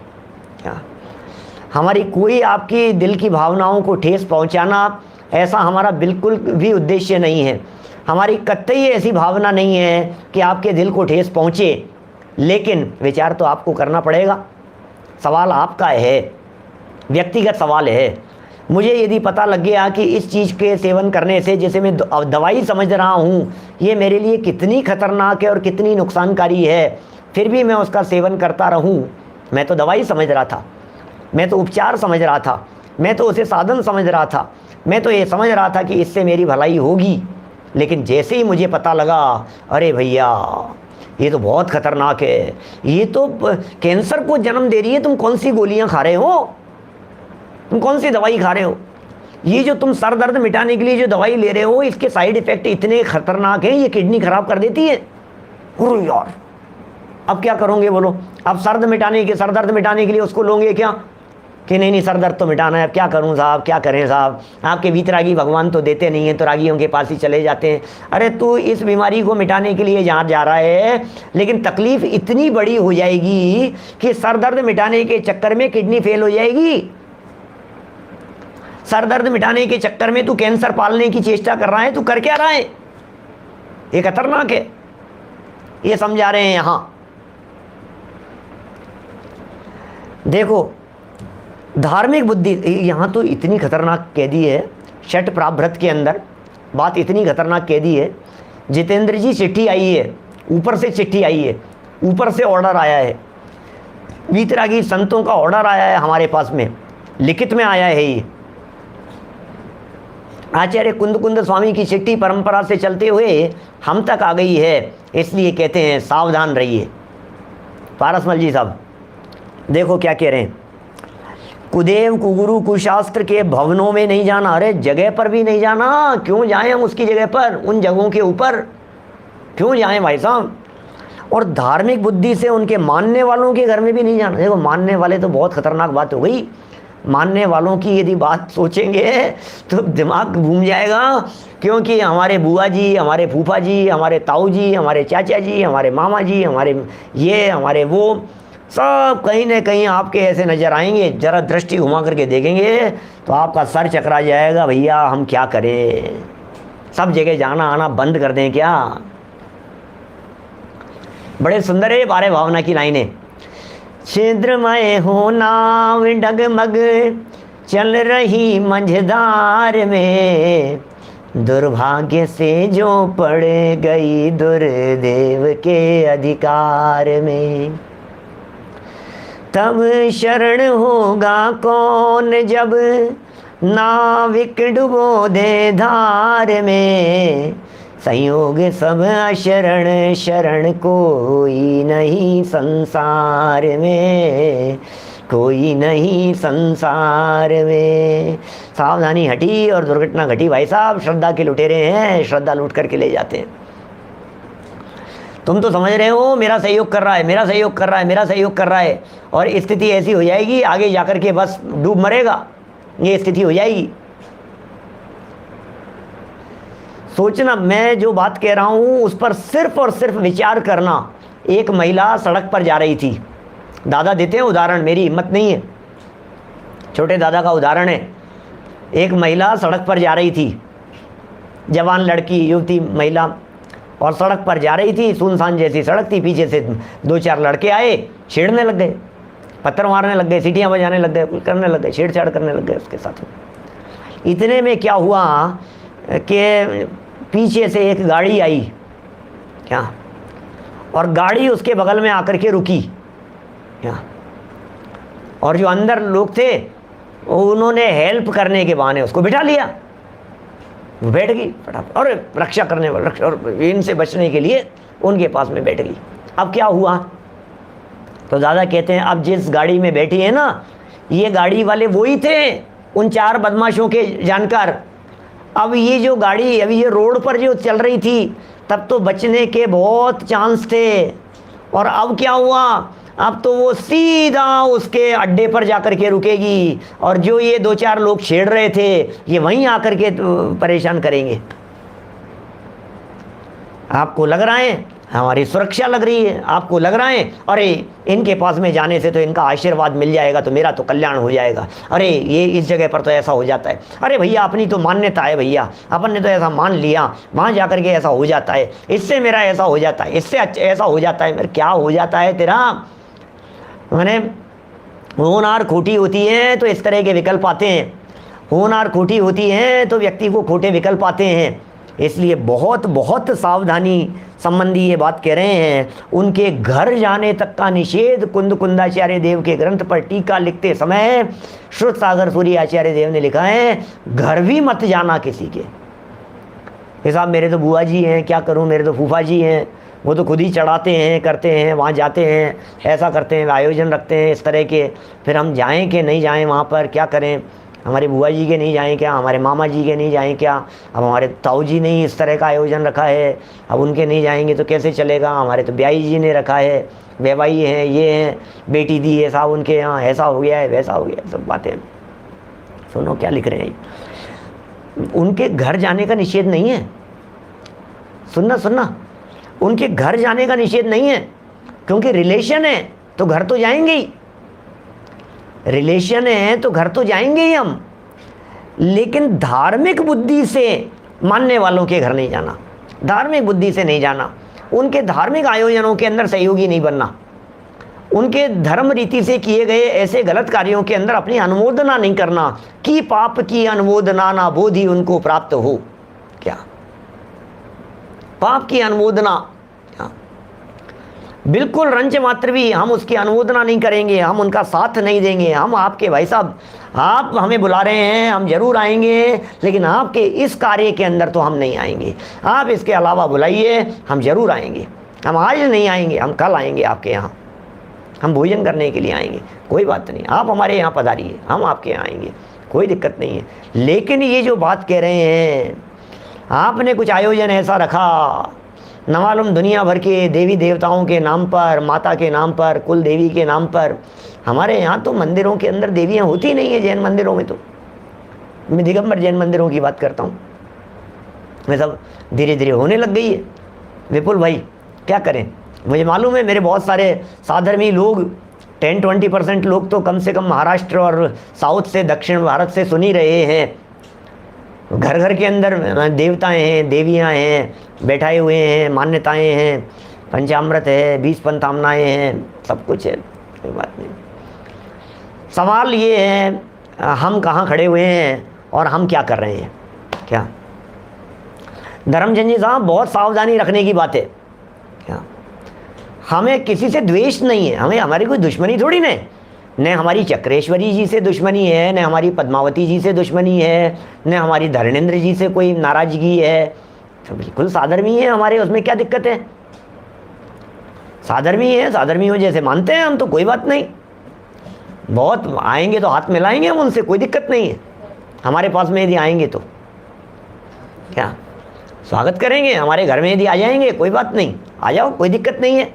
हमारी कोई आपकी दिल की भावनाओं को ठेस पहुंचाना, ऐसा हमारा बिल्कुल भी उद्देश्य नहीं है। हमारी कतई ऐसी भावना नहीं है कि आपके दिल को ठेस पहुंचे, लेकिन विचार तो आपको करना पड़ेगा। सवाल आपका है, व्यक्तिगत सवाल है। मुझे यदि पता लग गया कि इस चीज़ के सेवन करने से, जैसे मैं दवाई समझ रहा हूँ, ये मेरे लिए कितनी खतरनाक है और कितनी नुकसानकारी है, फिर भी मैं उसका सेवन करता रहूँ। मैं तो दवाई समझ रहा था, मैं तो उपचार समझ रहा था, मैं तो उसे साधन समझ रहा था, मैं तो ये समझ रहा था कि इससे मेरी भलाई होगी। लेकिन जैसे ही मुझे पता लगा, अरे भैया ये तो बहुत खतरनाक है, ये तो कैंसर को जन्म दे रही है, तुम कौन सी गोलियाँ खा रहे हो, तुम कौन सी दवाई खा रहे हो, ये जो तुम सर दर्द मिटाने के लिए जो दवाई ले रहे हो, इसके साइड इफ़ेक्ट इतने खतरनाक हैं, ये किडनी खराब कर देती है। अरे यार, अब क्या करोगे बोलो? अब सर दर्द मिटाने के लिए उसको लोगे क्या कि नहीं सर दर्द तो मिटाना है। अब क्या करूं साहब, क्या करें साहब, आपके वीतरागी भगवान तो देते नहीं हैं, तो रागियों के पास ही चले जाते हैं। अरे तू इस बीमारी को मिटाने के लिए जहाँ जा रहा है, लेकिन तकलीफ़ इतनी बड़ी हो जाएगी कि सर दर्द मिटाने के चक्कर में किडनी फेल हो जाएगी। सर दर्द मिटाने के चक्कर में तू कैंसर पालने की चेष्टा कर रहा है, तू कर क्या रहा है? ये खतरनाक है, ये समझा रहे हैं यहाँ। देखो धार्मिक बुद्धि यहाँ तो इतनी खतरनाक कह दी है, षट प्राभृत के अंदर बात इतनी खतरनाक कह दी है। जितेंद्र जी चिट्ठी आई है, ऊपर से चिट्ठी आई है, ऊपर से ऑर्डर आया है, वीतरागी संतों का ऑर्डर आया है हमारे पास में, लिखित में आया है। ये आचार्य कुंद स्वामी की चिट्ठी परंपरा से चलते हुए हम तक आ गई है, इसलिए कहते हैं सावधान रहिए। पारसमल जी साहब देखो क्या कह रहे हैं, कुदेव कुगुरु कुशास्त्र के भवनों में नहीं जाना। अरे जगह पर भी नहीं जाना, क्यों जाएं हम उसकी जगह पर, उन जगहों के ऊपर क्यों जाएं भाई साहब? और धार्मिक बुद्धि से उनके मानने वालों के घर में भी नहीं जाना। देखो मानने वाले तो बहुत खतरनाक बात हो गई, मानने वालों की यदि बात सोचेंगे तो दिमाग घूम जाएगा, क्योंकि हमारे बुआ जी, हमारे फूफा जी, हमारे ताऊ जी, हमारे चाचा जी, हमारे मामा जी, हमारे ये हमारे वो, सब कहीं ना कहीं आपके ऐसे नज़र आएंगे। ज़रा दृष्टि घुमा करके देखेंगे तो आपका सर चकरा जाएगा, भैया हम क्या करें, सब जगह जाना आना बंद कर दें क्या? बड़े सुंदर है 12 भावना की लाइनें। छिद्रमय हो नाव डगमग चल रही मंझधार में, दुर्भाग्य से जो पड़ गई दुर्देव के अधिकार में, तब शरण होगा कौन जब नाविक डुबो दे धार में, संयोग सब अशरण शरण कोई नहीं संसार में, कोई नहीं संसार में। सावधानी हटी और दुर्घटना घटी भाई साहब। श्रद्धा के लुटेरे हैं, श्रद्धा लूट करके ले जाते हैं। तुम तो समझ रहे हो मेरा सहयोग कर रहा है, मेरा सहयोग कर रहा है, मेरा सहयोग कर रहा है, और स्थिति ऐसी हो जाएगी आगे जाकर के बस डूब मरेगा, ये स्थिति हो जाएगी। सोचना, मैं जो बात कह रहा हूँ उस पर सिर्फ और सिर्फ विचार करना। एक महिला सड़क पर जा रही थी, दादा देते हैं उदाहरण, मेरी हिम्मत नहीं है, छोटे दादा का उदाहरण है। एक महिला सड़क पर जा रही थी, जवान लड़की, युवती, महिला, और सड़क पर जा रही थी, सुनसान जैसी सड़क थी, पीछे से 2-4 लड़के आए, छेड़ने लग गए, पत्थर मारने लग गए, सीटियाँ बजाने लग गए, करने लग गए, छेड़छाड़ करने लग गए उसके साथ में। इतने में क्या हुआ कि पीछे से एक गाड़ी आई क्या, और गाड़ी उसके बगल में आकर के रुकी क्या, और जो अंदर लोग थे उन्होंने हेल्प करने के बहाने उसको बिठा लिया, बैठ गई फटाफट, और रक्षा करने वाला, रक्षा, और इनसे बचने के लिए उनके पास में बैठ गई। अब क्या हुआ, तो दादा कहते हैं अब जिस गाड़ी में बैठी है ना, ये गाड़ी वाले वही थे उन 4 बदमाशों के जानकार। अब ये जो गाड़ी अभी ये रोड पर जो चल रही थी, तब तो बचने के बहुत चांस थे, और अब क्या हुआ, अब तो वो सीधा उसके अड्डे पर जाकर के रुकेगी, और जो ये 2-4 लोग छेड़ रहे थे ये वहीं आकर के परेशान करेंगे। आपको लग रहा है हमारी सुरक्षा लग रही है, आपको लग रहा है अरे इनके पास में जाने से तो इनका आशीर्वाद मिल जाएगा तो मेरा तो कल्याण हो जाएगा, अरे ये इस जगह पर तो ऐसा हो जाता है, अरे भैया अपनी तो मान्यता है भैया, अपन ने तो ऐसा मान लिया, वहाँ जाकर के ऐसा हो जाता है, इससे मेरा ऐसा हो जाता है, इससे ऐसा हो जाता है। मेरा क्या हो जाता है तेरा, मैंने होनहार खोटी होती है तो इस तरह के विकल्प आते हैं, होनहार खोटी होती है तो व्यक्ति को खोटे विकल्प आते हैं। इसलिए बहुत बहुत सावधानी संबंधी ये बात कह रहे हैं। उनके घर जाने तक का निषेध कुंद कुंदाचार्य देव के ग्रंथ पर टीका लिखते समय श्रुत सागर सूर्य आचार्य देव ने लिखा है, घर भी मत जाना किसी के। साहब मेरे तो बुआ जी हैं, क्या करूं, मेरे तो फूफा जी हैं, वो तो खुद ही चढ़ाते हैं, करते हैं, वहाँ जाते हैं, ऐसा करते हैं, आयोजन रखते हैं इस तरह के, फिर हम जाएं कि नहीं जाएं वहाँ पर, क्या करें, हमारे बुआ जी के नहीं जाएं क्या, हमारे मामा जी के नहीं जाएं क्या, अब हमारे ताऊ जी ने ही इस तरह का आयोजन रखा है, अब उनके नहीं जाएंगे तो कैसे चलेगा, हमारे तो ब्याई जी ने रखा है, बेवाई हैं, ये हैं, बेटी दी है साहब उनके यहाँ, ऐसा हो गया है, वैसा हो गया है, सब बातें। सुनो क्या लिख रहे हैं, उनके घर जाने का निषेध नहीं है, सुनना, उनके घर जाने का निषेध नहीं है, क्योंकि रिलेशन है तो घर तो जाएंगे ही, रिलेशन है तो घर तो जाएंगे ही हम, लेकिन धार्मिक बुद्धि से मानने वालों के घर नहीं जाना, धार्मिक बुद्धि से नहीं जाना, उनके धार्मिक आयोजनों के अंदर सहयोगी नहीं बनना, उनके धर्म रीति से किए गए ऐसे गलत कार्यों के अंदर अपनी अनुमोदना नहीं करना कि पाप की अनुमोदना ना बोधि उनको प्राप्त हो। क्या पाप की अनुमोदना, बिल्कुल रंच मात्र भी हम उसकी अनुमोदना नहीं करेंगे, हम उनका साथ नहीं देंगे। हम आपके भाई साहब, आप हमें बुला रहे हैं, हम जरूर आएंगे, लेकिन आपके इस कार्य के अंदर तो हम नहीं आएंगे। आप इसके अलावा बुलाइए, हम जरूर आएंगे, हम आज नहीं आएंगे, हम कल आएंगे आपके यहाँ, हम भोजन करने के लिए आएंगे, कोई बात नहीं, आप हमारे यहाँ पधारिए, हम आपके यहाँ आएंगे, कोई दिक्कत नहीं है। लेकिन ये जो बात कह रहे हैं, आपने कुछ आयोजन ऐसा रखा, न मालूम दुनिया भर के देवी देवताओं के नाम पर, माता के नाम पर, कुल देवी के नाम पर। हमारे यहाँ तो मंदिरों के अंदर देवियाँ होती नहीं है, जैन मंदिरों में तो, मैं दिगंबर जैन मंदिरों की बात करता हूँ, मैं सब धीरे धीरे होने लग गई है। विपुल भाई क्या करें, मुझे मालूम है मेरे बहुत सारे साधर्मी लोग 10-20% लोग तो कम से कम महाराष्ट्र और साउथ से, दक्षिण भारत से सुन ही रहे हैं। घर घर के अंदर देवताएं हैं, देवियां हैं, बैठाए हुए हैं, मान्यताएं हैं, पंचामृत है, 20 पंचामनाएं हैं, सब कुछ है, कोई बात नहीं। सवाल ये है हम कहाँ खड़े हुए हैं और हम क्या कर रहे हैं। क्या धर्मचंद जी साहब, बहुत सावधानी रखने की बात है। क्या हमें किसी से द्वेष नहीं है, हमें हमारी कोई दुश्मनी थोड़ी नहीं, न हमारी चक्रेश्वरी जी से दुश्मनी है, न हमारी पद्मावती जी से दुश्मनी है, न हमारी धर्मेंद्र जी से कोई नाराजगी है, तो बिल्कुल साधर्मी है हमारे, उसमें क्या दिक्कत है। साधर्मी है, साधर्मी हो जैसे मानते हैं हम, तो कोई बात नहीं, बहुत आएंगे तो हाथ मिलाएंगे हम उनसे, कोई दिक्कत नहीं है। हमारे पास में यदि आएंगे तो क्या स्वागत करेंगे, हमारे घर में यदि आ जाएंगे कोई बात नहीं, आ जाओ, कोई दिक्कत नहीं है।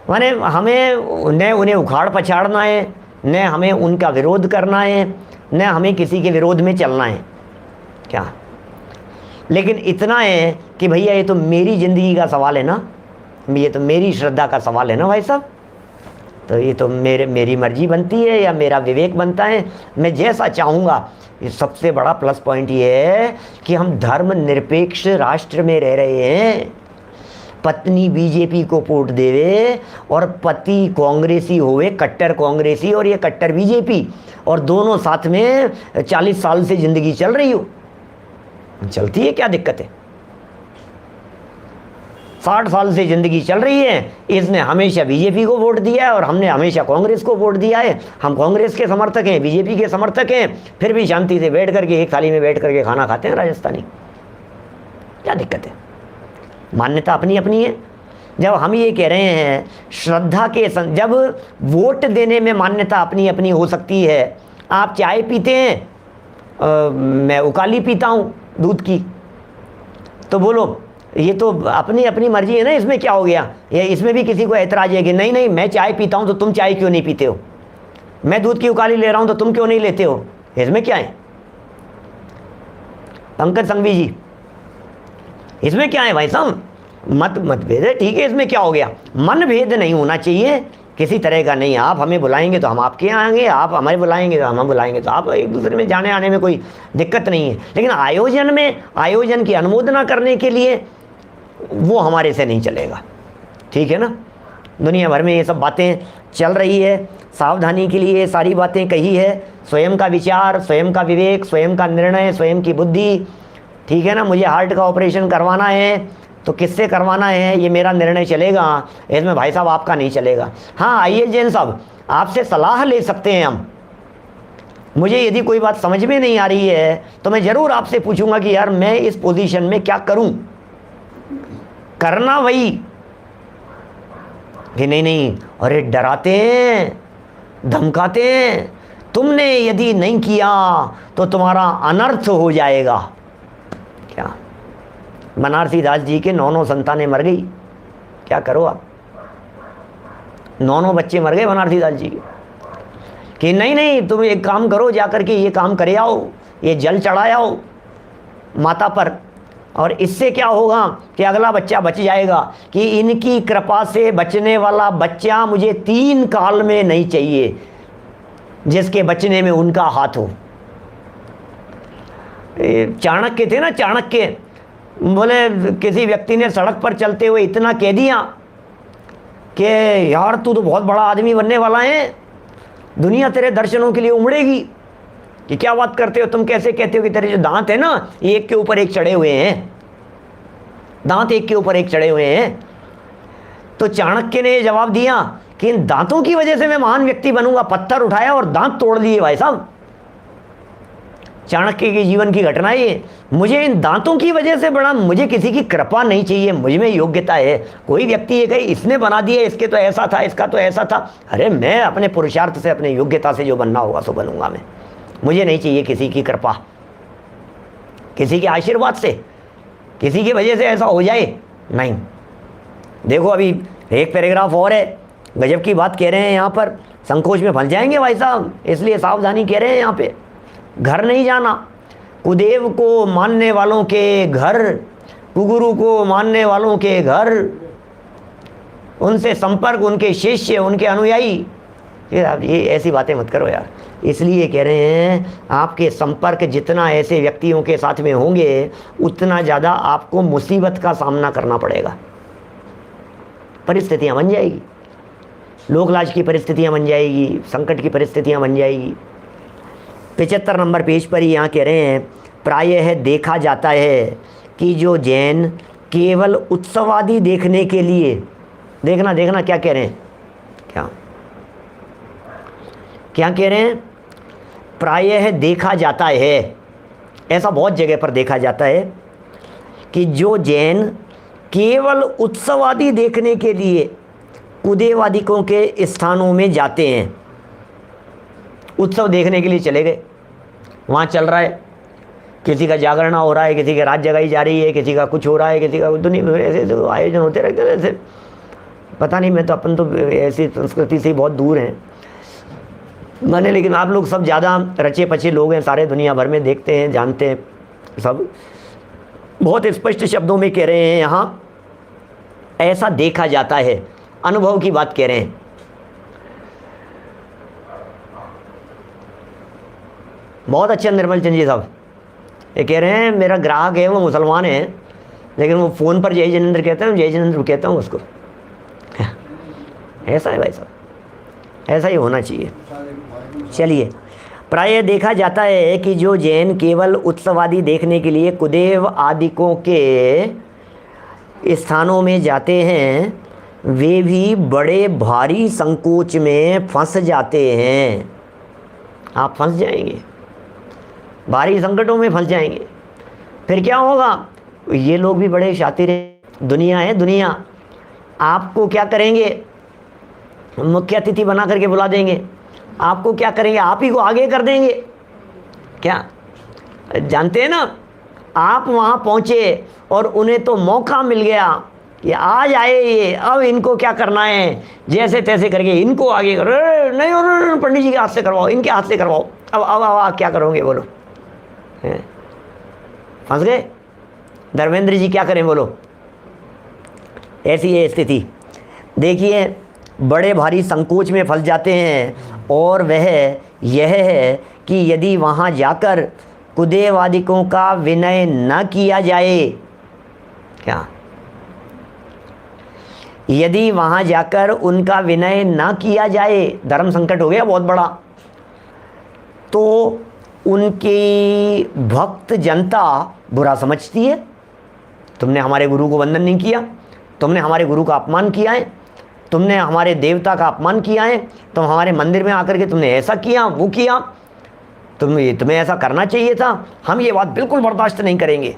माने हमें न उन्हें उखाड़ पछाड़ना है, न हमें उनका विरोध करना है, न हमें किसी के विरोध में चलना है। क्या लेकिन इतना है कि भैया ये तो मेरी ज़िंदगी का सवाल है ना, ये तो मेरी श्रद्धा का सवाल है ना भाई साहब, तो ये तो मेरी मर्जी बनती है या मेरा विवेक बनता है, मैं जैसा चाहूँगा। ये सबसे बड़ा प्लस पॉइंट ये है कि हम धर्म निरपेक्ष राष्ट्र में रह रहे हैं। पत्नी बीजेपी को वोट देवे और पति कांग्रेसी होवे, कट्टर कांग्रेसी और ये कट्टर बीजेपी, और दोनों साथ में 40 साल से ज़िंदगी चल रही हो, चलती है, क्या दिक्कत है। 60 साल से ज़िंदगी चल रही है, इसने हमेशा बीजेपी को वोट दिया है और हमने हमेशा कांग्रेस को वोट दिया है। हम कांग्रेस के समर्थक हैं, बीजेपी के समर्थक हैं, फिर भी शांति से बैठ करके एक थाली में बैठ करके खाना खाते हैं राजस्थानी, क्या दिक्कत है। मान्यता अपनी अपनी है। जब हम ये कह रहे हैं श्रद्धा के जब वोट देने में मान्यता अपनी अपनी हो सकती है, आप चाय पीते हैं, मैं उकाली पीता हूँ दूध की, तो बोलो ये तो अपनी अपनी मर्जी है ना, इसमें क्या हो गया? ये इसमें भी किसी को ऐतराज है कि नहीं नहीं मैं चाय पीता हूँ तो तुम चाय क्यों नहीं पीते हो, मैं दूध की उकाली ले रहा हूँ तो तुम क्यों नहीं लेते हो, इसमें क्या है? पंकज संघवी जी, इसमें क्या है भाई साहब? मतभेद है, ठीक है, इसमें क्या हो गया? मन भेद नहीं होना चाहिए किसी तरह का नहीं। आप हमें बुलाएंगे तो हम आपके यहाँ आएंगे, आप हमें बुलाएंगे तो हम बुलाएंगे, तो आप एक दूसरे में जाने आने में कोई दिक्कत नहीं है। लेकिन आयोजन में, आयोजन की अनुमोदना करने के लिए वो हमारे से नहीं चलेगा, ठीक है ना। दुनिया भर में ये सब बातें चल रही है, सावधानी के लिए सारी बातें कही है। स्वयं का विचार, स्वयं का विवेक, स्वयं का निर्णय, स्वयं की बुद्धि, ठीक है ना। मुझे हार्ट का ऑपरेशन करवाना है तो किससे करवाना है ये मेरा निर्णय चलेगा, इसमें भाई साहब आपका नहीं चलेगा। हाँ आइए जैन साहब, आपसे सलाह ले सकते हैं हम। मुझे यदि कोई बात समझ में नहीं आ रही है तो मैं ज़रूर आपसे पूछूंगा कि यार मैं इस पोजीशन में क्या करूं। करना वही कि नहीं नहीं, अरे डराते हैं, धमकाते हैं, तुमने यदि नहीं किया तो तुम्हारा अनर्थ हो जाएगा। क्या बनारसी दास जी के 9 संतानें मर गई, क्या करो आप? 9 बच्चे मर गए बनारसी दास जी के। कि नहीं नहीं तुम एक काम करो, जाकर के ये काम करे आओ, ये जल चढ़ाए आओ माता पर, और इससे क्या होगा कि अगला बच्चा बच जाएगा। कि इनकी कृपा से बचने वाला बच्चा मुझे 3 काल में नहीं चाहिए जिसके बचने में उनका हाथ हो। चाणक्य थे ना, चाणक्य बोले किसी व्यक्ति ने सड़क पर चलते हुए इतना कह दिया कि यार तू तो बहुत बड़ा आदमी बनने वाला है, दुनिया तेरे दर्शनों के लिए उमड़ेगी। कि क्या बात करते हो तुम, कैसे कहते हो कि तेरे जो दांत है ना एक के ऊपर एक चढ़े हुए हैं, दांत एक के ऊपर एक चढ़े हुए हैं। तो चाणक्य ने जवाब दिया कि इन दांतों की वजह से मैं महान व्यक्ति बनूंगा। पत्थर उठाया और दांत तोड़ दिए भाई साहब। चाणक्य के जीवन की घटना ये, मुझे इन दांतों की वजह से बड़ा, मुझे किसी की कृपा नहीं चाहिए, मुझ में योग्यता है। कोई व्यक्ति ये कहे इसने बना दिया, इसके तो ऐसा था, इसका तो ऐसा था, अरे मैं अपने पुरुषार्थ से, अपने योग्यता से जो बनना होगा सो बनूंगा मैं। मुझे नहीं चाहिए किसी की कृपा, किसी के आशीर्वाद से, किसी की वजह से ऐसा हो जाए, नहीं। देखो अभी एक पैराग्राफ और है, गजब की बात कह रहे हैं यहाँ पर, संकोच में फंस जाएंगे भाई साहब, इसलिए सावधानी कह रहे हैं यहाँ पे। घर नहीं जाना, कुदेव को मानने वालों के घर, कुगुरु को मानने वालों के घर, उनसे संपर्क, उनके शिष्य, उनके अनुयायी, ये ऐसी बातें मत करो यार। इसलिए कह रहे हैं आपके संपर्क जितना ऐसे व्यक्तियों के साथ में होंगे उतना ज़्यादा आपको मुसीबत का सामना करना पड़ेगा, परिस्थितियाँ बन जाएगी, लोकलाज की परिस्थितियाँ बन जाएगी, संकट की परिस्थितियाँ बन जाएगी। 75 नंबर पेज पर ही यहाँ कह रहे हैं, प्रायः देखा जाता है कि जो जैन केवल उत्सवादि देखने के लिए, देखना देखना क्या कह रहे हैं, क्या कह रहे हैं, प्रायः देखा जाता है, ऐसा बहुत जगह पर देखा जाता है कि जो जैन केवल उत्सवादि देखने के लिए कुदेवादिकों के स्थानों में जाते हैं, उत्सव देखने के लिए चले गए, वहाँ चल रहा है, किसी का जागरण हो रहा है, किसी के रात जगाई जा रही है, किसी का कुछ हो रहा है, किसी का दुनिया ऐसे तो आयोजन होते रहते हैं। ऐसे पता नहीं, मैं तो अपन तो ऐसी संस्कृति से बहुत दूर हैं मैंने, लेकिन आप लोग सब ज़्यादा रचे पचे लोग हैं, सारे दुनिया भर में देखते हैं, जानते हैं, सब बहुत स्पष्ट शब्दों में कह रहे हैं यहाँ, ऐसा देखा जाता है, अनुभव की बात कह रहे हैं। बहुत अच्छा निर्मल चंद जी साहब ये कह रहे हैं, मेरा ग्राहक है वो मुसलमान है, लेकिन वो फ़ोन पर जय जिनेंद्र कहता है, जय जिनेंद्र कहता हूँ उसको। ऐसा है भाई साहब, ऐसा ही होना चाहिए। चलिए, प्रायः देखा जाता है कि जो जैन केवल उत्सवादि देखने के लिए कुदेव आदिकों के स्थानों में जाते हैं, वे भी बड़े भारी संकोच में फंस जाते हैं। आप फंस जाएंगे, भारी संकटों में फंस जाएंगे। फिर क्या होगा, ये लोग भी बड़े शातिर हैं, दुनिया है दुनिया। आपको क्या करेंगे, मुख्य अतिथि बना करके बुला देंगे, आपको क्या करेंगे, आप ही को आगे कर देंगे। क्या जानते हैं ना, आप वहाँ पहुँचे और उन्हें तो मौका मिल गया कि आज आए ये, अब इनको क्या करना है, जैसे तैसे करके इनको आगे करो। नहीं पंडित जी के हाथ से करवाओ, इनके हाथ से करवाओ। अब आप क्या करोगे बोलो, फंस गए। धर्मेंद्र जी क्या करें बोलो, ऐसी है स्थिति। देखिए बड़े भारी संकोच में फंस जाते हैं, और वह यह है कि यदि वहाँ जाकर कुदेवादिकों का विनय न किया जाए, क्या यदि वहाँ जाकर उनका विनय न किया जाए, धर्म संकट हो गया बहुत बड़ा, तो उनकी भक्त जनता बुरा समझती है। तुमने हमारे गुरु को वंदन नहीं किया, तुमने हमारे गुरु का अपमान किया है, तुमने हमारे देवता का अपमान किया है, तुम हमारे मंदिर में आकर के तुमने ऐसा किया वो किया, तुम्हें ऐसा करना चाहिए था, हम ये बात बिल्कुल बर्दाश्त नहीं करेंगे।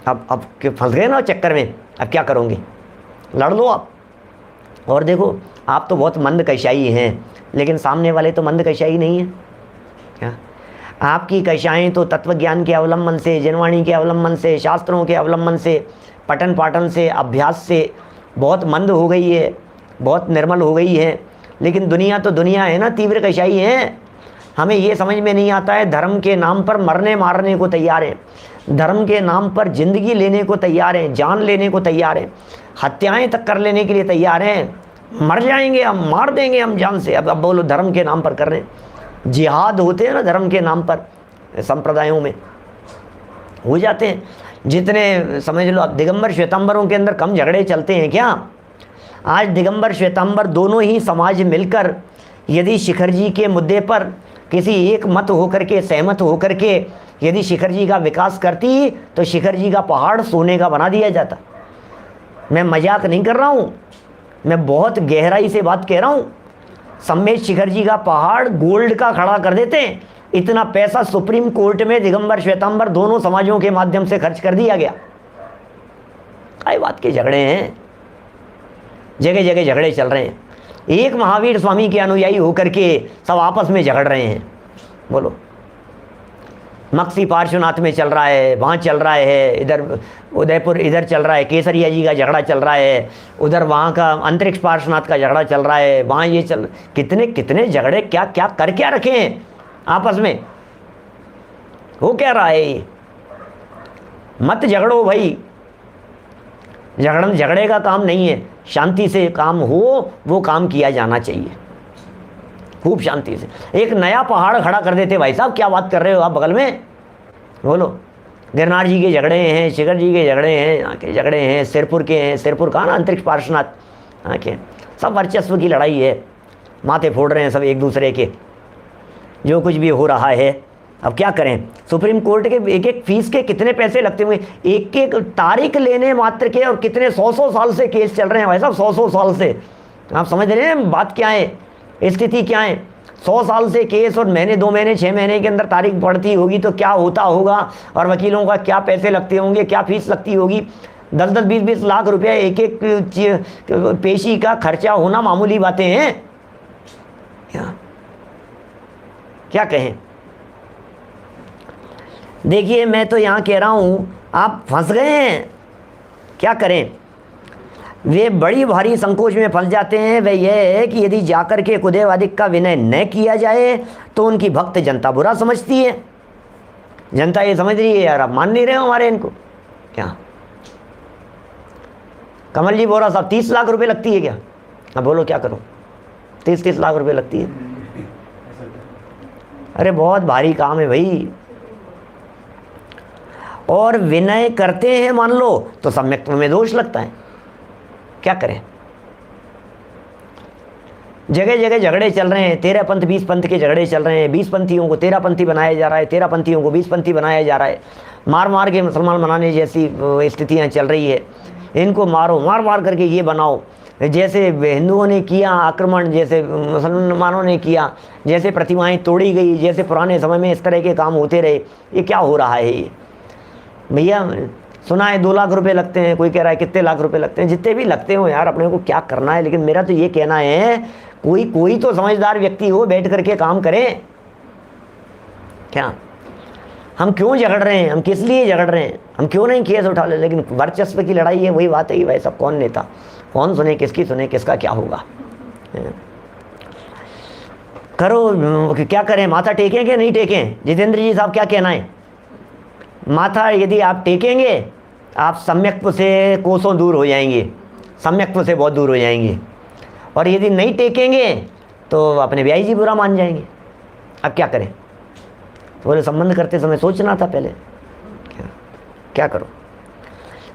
अब फंस गए ना चक्कर में, अब क्या करोगे, लड़ लो आप। और देखो आप तो बहुत मंद कशाई हैं, लेकिन सामने वाले तो मंद कशाई नहीं है। क्या आपकी कशाएँ तो तत्वज्ञान के अवलंबन से, जनवाणी के अवलंबन से, शास्त्रों के अवलंबन से, पठन पाठन से, अभ्यास से बहुत मंद हो गई है, बहुत निर्मल हो गई है। लेकिन दुनिया तो दुनिया है ना, तीव्र कशाई है। हमें ये समझ में नहीं आता है, धर्म के नाम पर मरने मारने को तैयार हैं, धर्म के नाम पर जिंदगी लेने को तैयार हैं, जान लेने को तैयार हैं, हत्याएं तक कर लेने के लिए तैयार हैं। मर जाएंगे हम, मार देंगे हम जान से। अब बोलो धर्म के नाम पर कर रहे हैं। जिहाद होते हैं ना धर्म के नाम पर, संप्रदायों में हो जाते हैं। जितने समझ लो अब दिगंबर श्वेतांबरों के अंदर कम झगड़े चलते हैं क्या? आज दिगंबर श्वेतांबर दोनों ही समाज मिलकर यदि शिखर जी के मुद्दे पर किसी एक मत होकर के, सहमत होकर के यदि शिखर जी का विकास करती, तो शिखर जी का पहाड़ सोने का बना दिया जाता। मैं मजाक नहीं कर रहा हूँ, मैं बहुत गहराई से बात कह रहा हूँ। सम्मेत शिखर जी का पहाड़ गोल्ड का खड़ा कर देते हैं। इतना पैसा सुप्रीम कोर्ट में दिगंबर श्वेतांबर दोनों समाजों के माध्यम से खर्च कर दिया गया। काय बात के झगड़े हैं, जगह जगह झगड़े चल रहे हैं। एक महावीर स्वामी के अनुयायी होकर के सब आपस में झगड़ रहे हैं। बोलो, मक्सी पार्श्वनाथ में चल रहा है, वहाँ चल रहा है, इधर उदयपुर इधर चल रहा है, केसरिया जी का झगड़ा चल रहा है, उधर वहाँ का अंतरिक्ष पार्श्वनाथ का झगड़ा चल रहा है, वहाँ ये चल, कितने कितने झगड़े क्या क्या कर क्या रखे हैं आपस में। हो क्या रहा है ये? मत झगड़ो भाई, झगड़े का काम नहीं है। शांति से काम हो वो काम किया जाना चाहिए, खूब शांति से। एक नया पहाड़ खड़ा कर देते। भाई साहब क्या बात कर रहे हो आप बगल में? बोलो, गिरनार जी के झगड़े हैं, शिखर जी के झगड़े हैं, यहाँ के झगड़े हैं, सिरपुर के हैं, सिरपुर का ना अंतरिक्ष पार्श्वनाथ, यहाँ के सब वर्चस्व की लड़ाई है। माथे फोड़ रहे हैं सब एक दूसरे के, जो कुछ भी हो रहा है। अब क्या करें? सुप्रीम कोर्ट के एक एक फीस के कितने पैसे लगते होंगे, एक एक तारीख लेने मात्र के, और कितने 100 साल से केस चल रहे हैं भाई साहब, 100 साल से। आप समझ रहे हैं बात क्या है, स्थिति क्या है? 100 साल से केस, और महीने 2 महीने 6 महीने के अंदर तारीख बढ़ती होगी तो क्या होता होगा, और वकीलों का क्या पैसे लगते होंगे, क्या फीस लगती होगी। 10-10, 20-20 लाख रुपया एक एक पेशी का खर्चा होना मामूली बातें हैं क्या कहें? देखिए मैं तो यहाँ कह रहा हूँ आप फंस गए हैं, क्या करें? वे बड़ी भारी संकोच में फंस जाते हैं। वह यह है कि यदि जाकर के कुदेवादिक का विनय न किया जाए तो उनकी भक्त जनता बुरा समझती है। जनता ये समझ रही है यार, आप मान नहीं रहे हो हमारे इनको। क्या कमल जी बोरा साहब 30 लाख रुपए लगती है क्या? अब बोलो क्या करो? 30-30 लाख रुपए लगती है। अरे बहुत भारी काम है भाई। और विनय करते हैं मान लो तो सम्यक्त्व में दोष लगता है। क्या करें? जगह जगह झगड़े चल रहे हैं, 13 पंथ 20 पंथ के झगड़े चल रहे हैं। 20 पंथियों को 13 पंथी बनाया जा रहा है, 13 पंथियों को 20 पंथी बनाया जा रहा है। मार मार के मुसलमान बनाने जैसी स्थितियां चल रही है। इनको मारो, मार मार करके ये बनाओ। जैसे हिंदुओं ने किया आक्रमण, जैसे मुसलमानों ने किया, जैसे प्रतिमाएं तोड़ी गई, जैसे पुराने समय में इस तरह के काम होते रहे। ये क्या हो रहा है ये भैया? सुना है 2 लाख रुपए लगते हैं, कोई कह रहा है कितने लाख रुपए लगते हैं, जितने भी लगते हो यार, अपने को क्या करना है। लेकिन मेरा तो ये कहना है कोई तो समझदार व्यक्ति हो, बैठ करके काम करे। क्या हम क्यों झगड़ रहे हैं, हम किस लिए झगड़ रहे हैं, हम क्यों नहीं केस उठा ले। लेकिन वर्चस्व की लड़ाई है, वही बात है कि भाई सब कौन नेता, कौन सुने, किसकी सुने, किसका क्या होगा। करो, क्या करें, माथा टेकें कि नहीं टेकें। जितेंद्र जी साहब क्या कहना है, माथा यदि आप टेकेंगे आप सम्यक्त्व से कोसों दूर हो जाएंगे, सम्यक्त्व से बहुत दूर हो जाएंगे, और यदि नहीं टेकेंगे तो अपने ब्याई जी बुरा मान जाएंगे। अब क्या करें। तो बोले संबंध करते समय सोचना था पहले, क्या करो।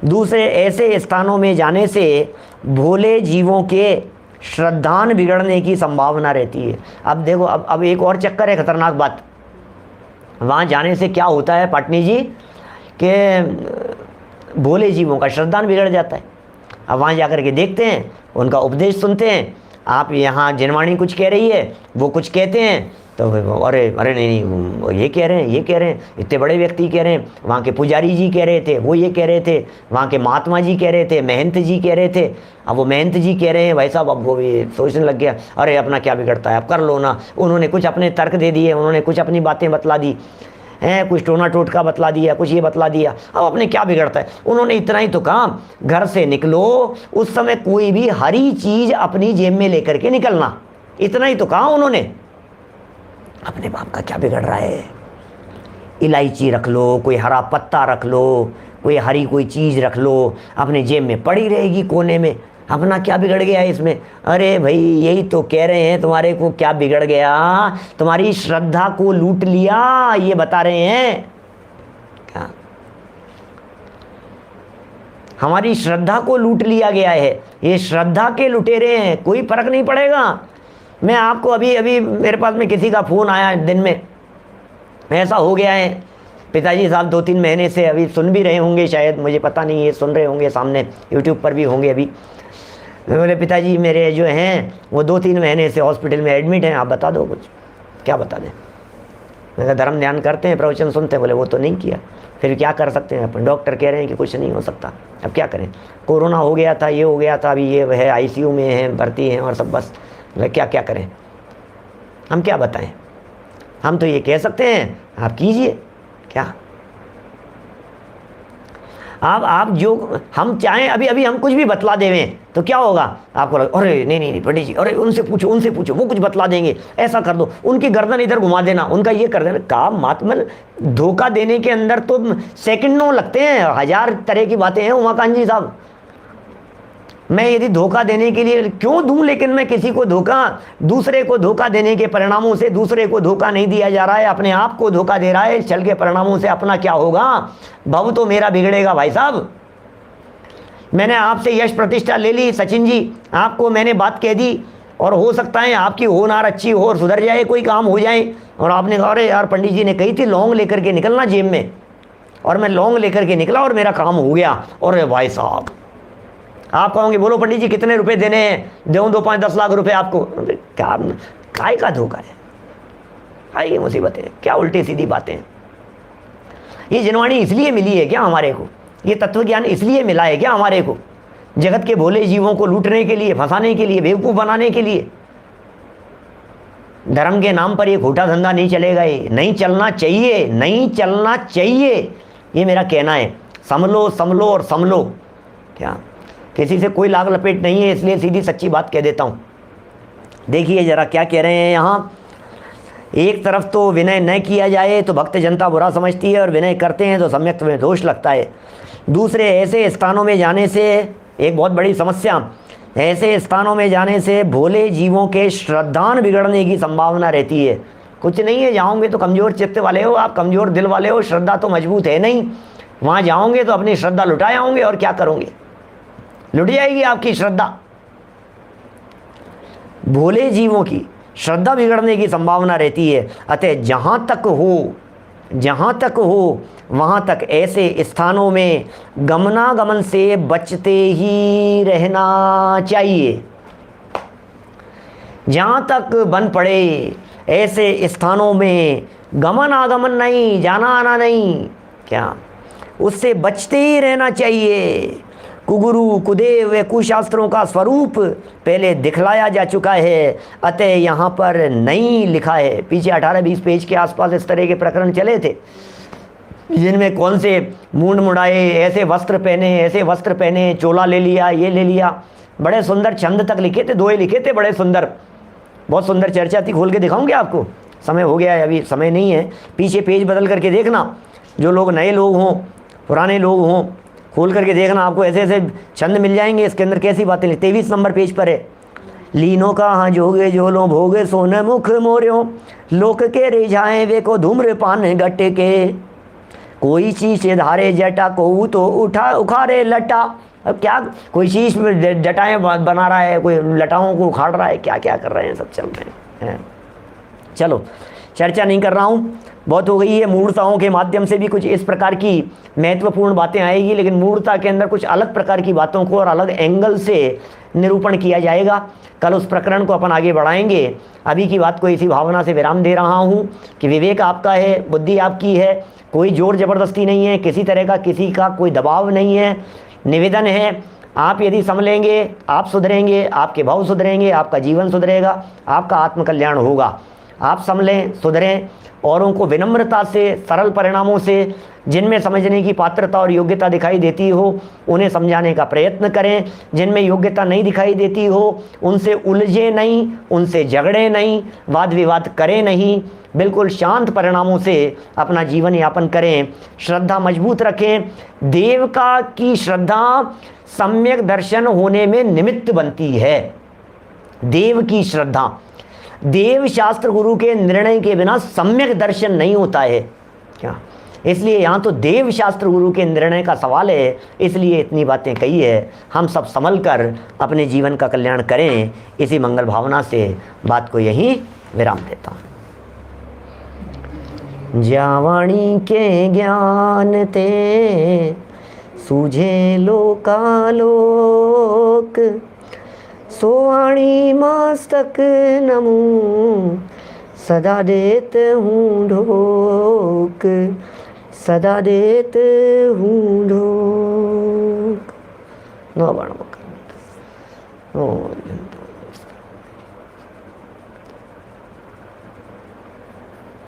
दूसरे, ऐसे स्थानों में जाने से भोले जीवों के श्रद्धान बिगड़ने की संभावना रहती है। अब देखो, अब एक और चक्कर है, खतरनाक बात। वहाँ जाने से क्या होता है पाटनी जी, कि भोले जीवों का श्रद्धान बिगड़ जाता है। अब वहाँ जाकर के देखते हैं, उनका उपदेश सुनते हैं, आप यहाँ जिनवाणी कुछ कह रही है, वो कुछ कहते हैं, तो अरे अरे नहीं ये कह रहे हैं, ये कह रहे हैं, इतने बड़े व्यक्ति कह रहे हैं, वहाँ के पुजारी जी कह रहे थे, वो ये कह रहे थे, वहाँ के महात्मा जी कह रहे थे, महंत जी कह रहे थे। अब वो महंत जी कह रहे हैं भाई साहब, अब वो भी सोचने लग गया, अरे अपना क्या बिगड़ता है, अब कर लो ना। उन्होंने कुछ अपने तर्क दे दिए, उन्होंने कुछ अपनी बातें बतला दी हैं, कुछ टोना टोटका बतला दिया, कुछ ये बतला दिया, अब अपने क्या बिगड़ता है। उन्होंने इतना ही तो कहा, घर से निकलो उस समय कोई भी हरी चीज़ अपनी जेब में लेकर के निकलना, इतना ही तो कहा उन्होंने। अपने बाप का क्या बिगड़ रहा है। इलायची रख लो, कोई हरा पत्ता रख लो, कोई हरी कोई चीज़ रख लो, अपने जेब में पड़ी रहेगी कोने में, अपना क्या बिगड़ गया इसमें। अरे भाई यही तो कह रहे हैं, तुम्हारे को क्या बिगड़ गया, तुम्हारी श्रद्धा को लूट लिया, ये बता रहे हैं। क्या हमारी श्रद्धा को लूट लिया गया है, ये श्रद्धा के लुटेरे हैं, कोई फर्क नहीं पड़ेगा। मैं आपको अभी मेरे पास में किसी का फ़ोन आया दिन में, ऐसा हो गया है, पिताजी साहब 2-3 महीने से, अभी सुन भी रहे होंगे शायद, मुझे पता नहीं, ये सुन रहे होंगे, सामने यूट्यूब पर भी होंगे। अभी बोले पिताजी मेरे जो हैं वो 2-3 महीने से हॉस्पिटल में एडमिट हैं, आप बता दो कुछ, क्या बता दें। मैं धर्म ध्यान करते हैं, प्रवचन सुनते हैं। बोले वो तो नहीं किया, फिर क्या कर सकते हैं अपन, डॉक्टर कह रहे हैं कि कुछ नहीं हो सकता, अब क्या करें, कोरोना हो गया था, ये हो गया था, अभी ये है ICU में है, भर्ती हैं और सब, बस क्या क्या करें, हम क्या बताएं। हम तो ये कह सकते हैं आप कीजिए, क्या आप जो हम चाहें, अभी हम कुछ भी बतला देवें तो क्या होगा, आपको लगा अरे नहीं पंडित जी, अरे उनसे पूछो वो कुछ बतला देंगे, ऐसा कर दो, उनकी गर्दन इधर घुमा देना, उनका ये कर देना। काम मतलब धोखा देने के अंदर तो सेकंडों लगते हैं, 1000 तरह की बातें हैं उमाकांत जी साहब। मैं यदि धोखा देने के लिए क्यों दूं, लेकिन मैं किसी को धोखा, दूसरे को धोखा देने के परिणामों से दूसरे को धोखा नहीं दिया जा रहा है, अपने आप को धोखा दे रहा है। चल के परिणामों से अपना क्या होगा, भव तो मेरा बिगड़ेगा भाई साहब। मैंने आपसे यश प्रतिष्ठा ले ली सचिन जी, आपको मैंने बात कह दी, और हो सकता है आपकी होनार अच्छी हो और सुधर जाए, कोई काम हो जाए, और आपने कहा अरे यार पंडित जी ने कही थी लौंग लेकर के निकलना जेब में, और मैं लौंग लेकर के निकला और मेरा काम हो गया। और भाई साहब आप कहोगे बोलो पंडित जी कितने रुपए देने हैं, दो 5-10 लाख रुपए आपको, क्या काय का धोखा है, काय की मुसीबत है, क्या उल्टी सीधी बातें। ये जिनवाणी इसलिए मिली है क्या हमारे को, ये तत्व ज्ञान इसलिए मिला है क्या हमारे को, जगत के भोले जीवों को लूटने के लिए, फंसाने के लिए, बेवकूफ़ बनाने के लिए। धर्म के नाम पर ये खोटा धंधा नहीं चलेगा, ये नहीं चलना चाहिए, नहीं चलना चाहिए, ये मेरा कहना है। समलो और समलो, क्या किसी से कोई लाग लपेट नहीं है, इसलिए सीधी सच्ची बात कह देता हूँ। देखिए जरा क्या कह रहे हैं यहाँ। एक तरफ तो विनय न किया जाए तो भक्त जनता बुरा समझती है, और विनय करते हैं तो सम्यक्त्व में दोष लगता है। दूसरे, ऐसे स्थानों में जाने से एक बहुत बड़ी समस्या, ऐसे स्थानों में जाने से भोले जीवों के श्रद्धान बिगड़ने की संभावना रहती है। कुछ नहीं है, जाओगे तो कमज़ोर चित्त वाले हो आप, कमज़ोर दिल वाले हो, श्रद्धा तो मजबूत है नहीं, वहाँ जाओगे तो अपनी श्रद्धा लुटाए आओगे, और क्या करोगे, लुट जाएगी आपकी श्रद्धा। भोले जीवों की श्रद्धा बिगड़ने की संभावना रहती है। अतः जहाँ तक हो वहाँ तक ऐसे स्थानों में गमनागमन से बचते ही रहना चाहिए। जहाँ तक बन पड़े ऐसे स्थानों में गमन आगमन नहीं, जाना आना नहीं, क्या उससे बचते ही रहना चाहिए। कुगुरु कुदेव व कुशास्त्रों का स्वरूप पहले दिखलाया जा चुका है, अतः यहाँ पर नहीं लिखा है। पीछे 18-20 पेज के आसपास इस तरह के प्रकरण चले थे, जिनमें कौन से मूंड मुड़ाए, ऐसे वस्त्र पहने, चोला ले लिया, ये ले लिया, बड़े सुंदर छंद तक लिखे थे, दोहे लिखे थे, बड़े सुंदर, बहुत सुंदर चर्चा थी। खोल के दिखाऊंगे आपको, समय हो गया है, अभी समय नहीं है। पीछे पेज बदल करके देखना, जो लोग नए लोग हों, पुराने लोग हों, खोल करके देखना, आपको ऐसे ऐसे छंद मिल जाएंगे। इसके अंदर कैसी बातें, 23 नंबर पेज पर है। लीनो कहाँ जोगे जोलो भोगे सोन मुख मोर्यो, लोक के रिझाए वे को धूम्रपान गट के, कोई चीज धारे जटा को तो उठा उखाड़े लटा। अब क्या कोई चीज जटाएं बना रहा है, कोई लटाओं को उखाड़ रहा है, क्या क्या कर रहे हैं, सब चल रहे हैं। चलो चर्चा नहीं कर रहा हूँ, बहुत हो गई है। मूर्ताओं के माध्यम से भी कुछ इस प्रकार की महत्वपूर्ण बातें आएगी, लेकिन मूर्ता के अंदर कुछ अलग प्रकार की बातों को और अलग एंगल से निरूपण किया जाएगा। कल उस प्रकरण को अपन आगे बढ़ाएंगे। अभी की बात को इसी भावना से विराम दे रहा हूँ कि विवेक आपका है, बुद्धि आपकी है, कोई जोर जबरदस्ती नहीं है, किसी तरह का किसी का कोई दबाव नहीं है। निवेदन है, आप यदि समझेंगे, आप सुधरेंगे, आपके भाव सुधरेंगे, आपका जीवन सुधरेगा, आपका आत्मकल्याण होगा। आप समझें, सुधरें, औरों को विनम्रता से, सरल परिणामों से, जिनमें समझने की पात्रता और योग्यता दिखाई देती हो उन्हें समझाने का प्रयत्न करें। जिनमें योग्यता नहीं दिखाई देती हो उनसे उलझे नहीं, उनसे झगड़े नहीं, वाद विवाद करें नहीं, बिल्कुल शांत परिणामों से अपना जीवन यापन करें। श्रद्धा मजबूत रखें। देवता की श्रद्धा सम्यक दर्शन होने में निमित्त बनती है। देव की श्रद्धा, देव शास्त्र गुरु के निर्णय के बिना सम्यक दर्शन नहीं होता है क्या, इसलिए यहाँ तो देव शास्त्र गुरु के निर्णय का सवाल है, इसलिए इतनी बातें कही है। हम सब संभल कर अपने जीवन का कल्याण करें, इसी मंगल भावना से बात को यहीं विराम देता हूँ। जावाणी के ज्ञान ते सूझे लोकालोक, सोवाणी मस्तक नमूं सदा देत हूँ ढोक, सदा देत हूँ ढोक।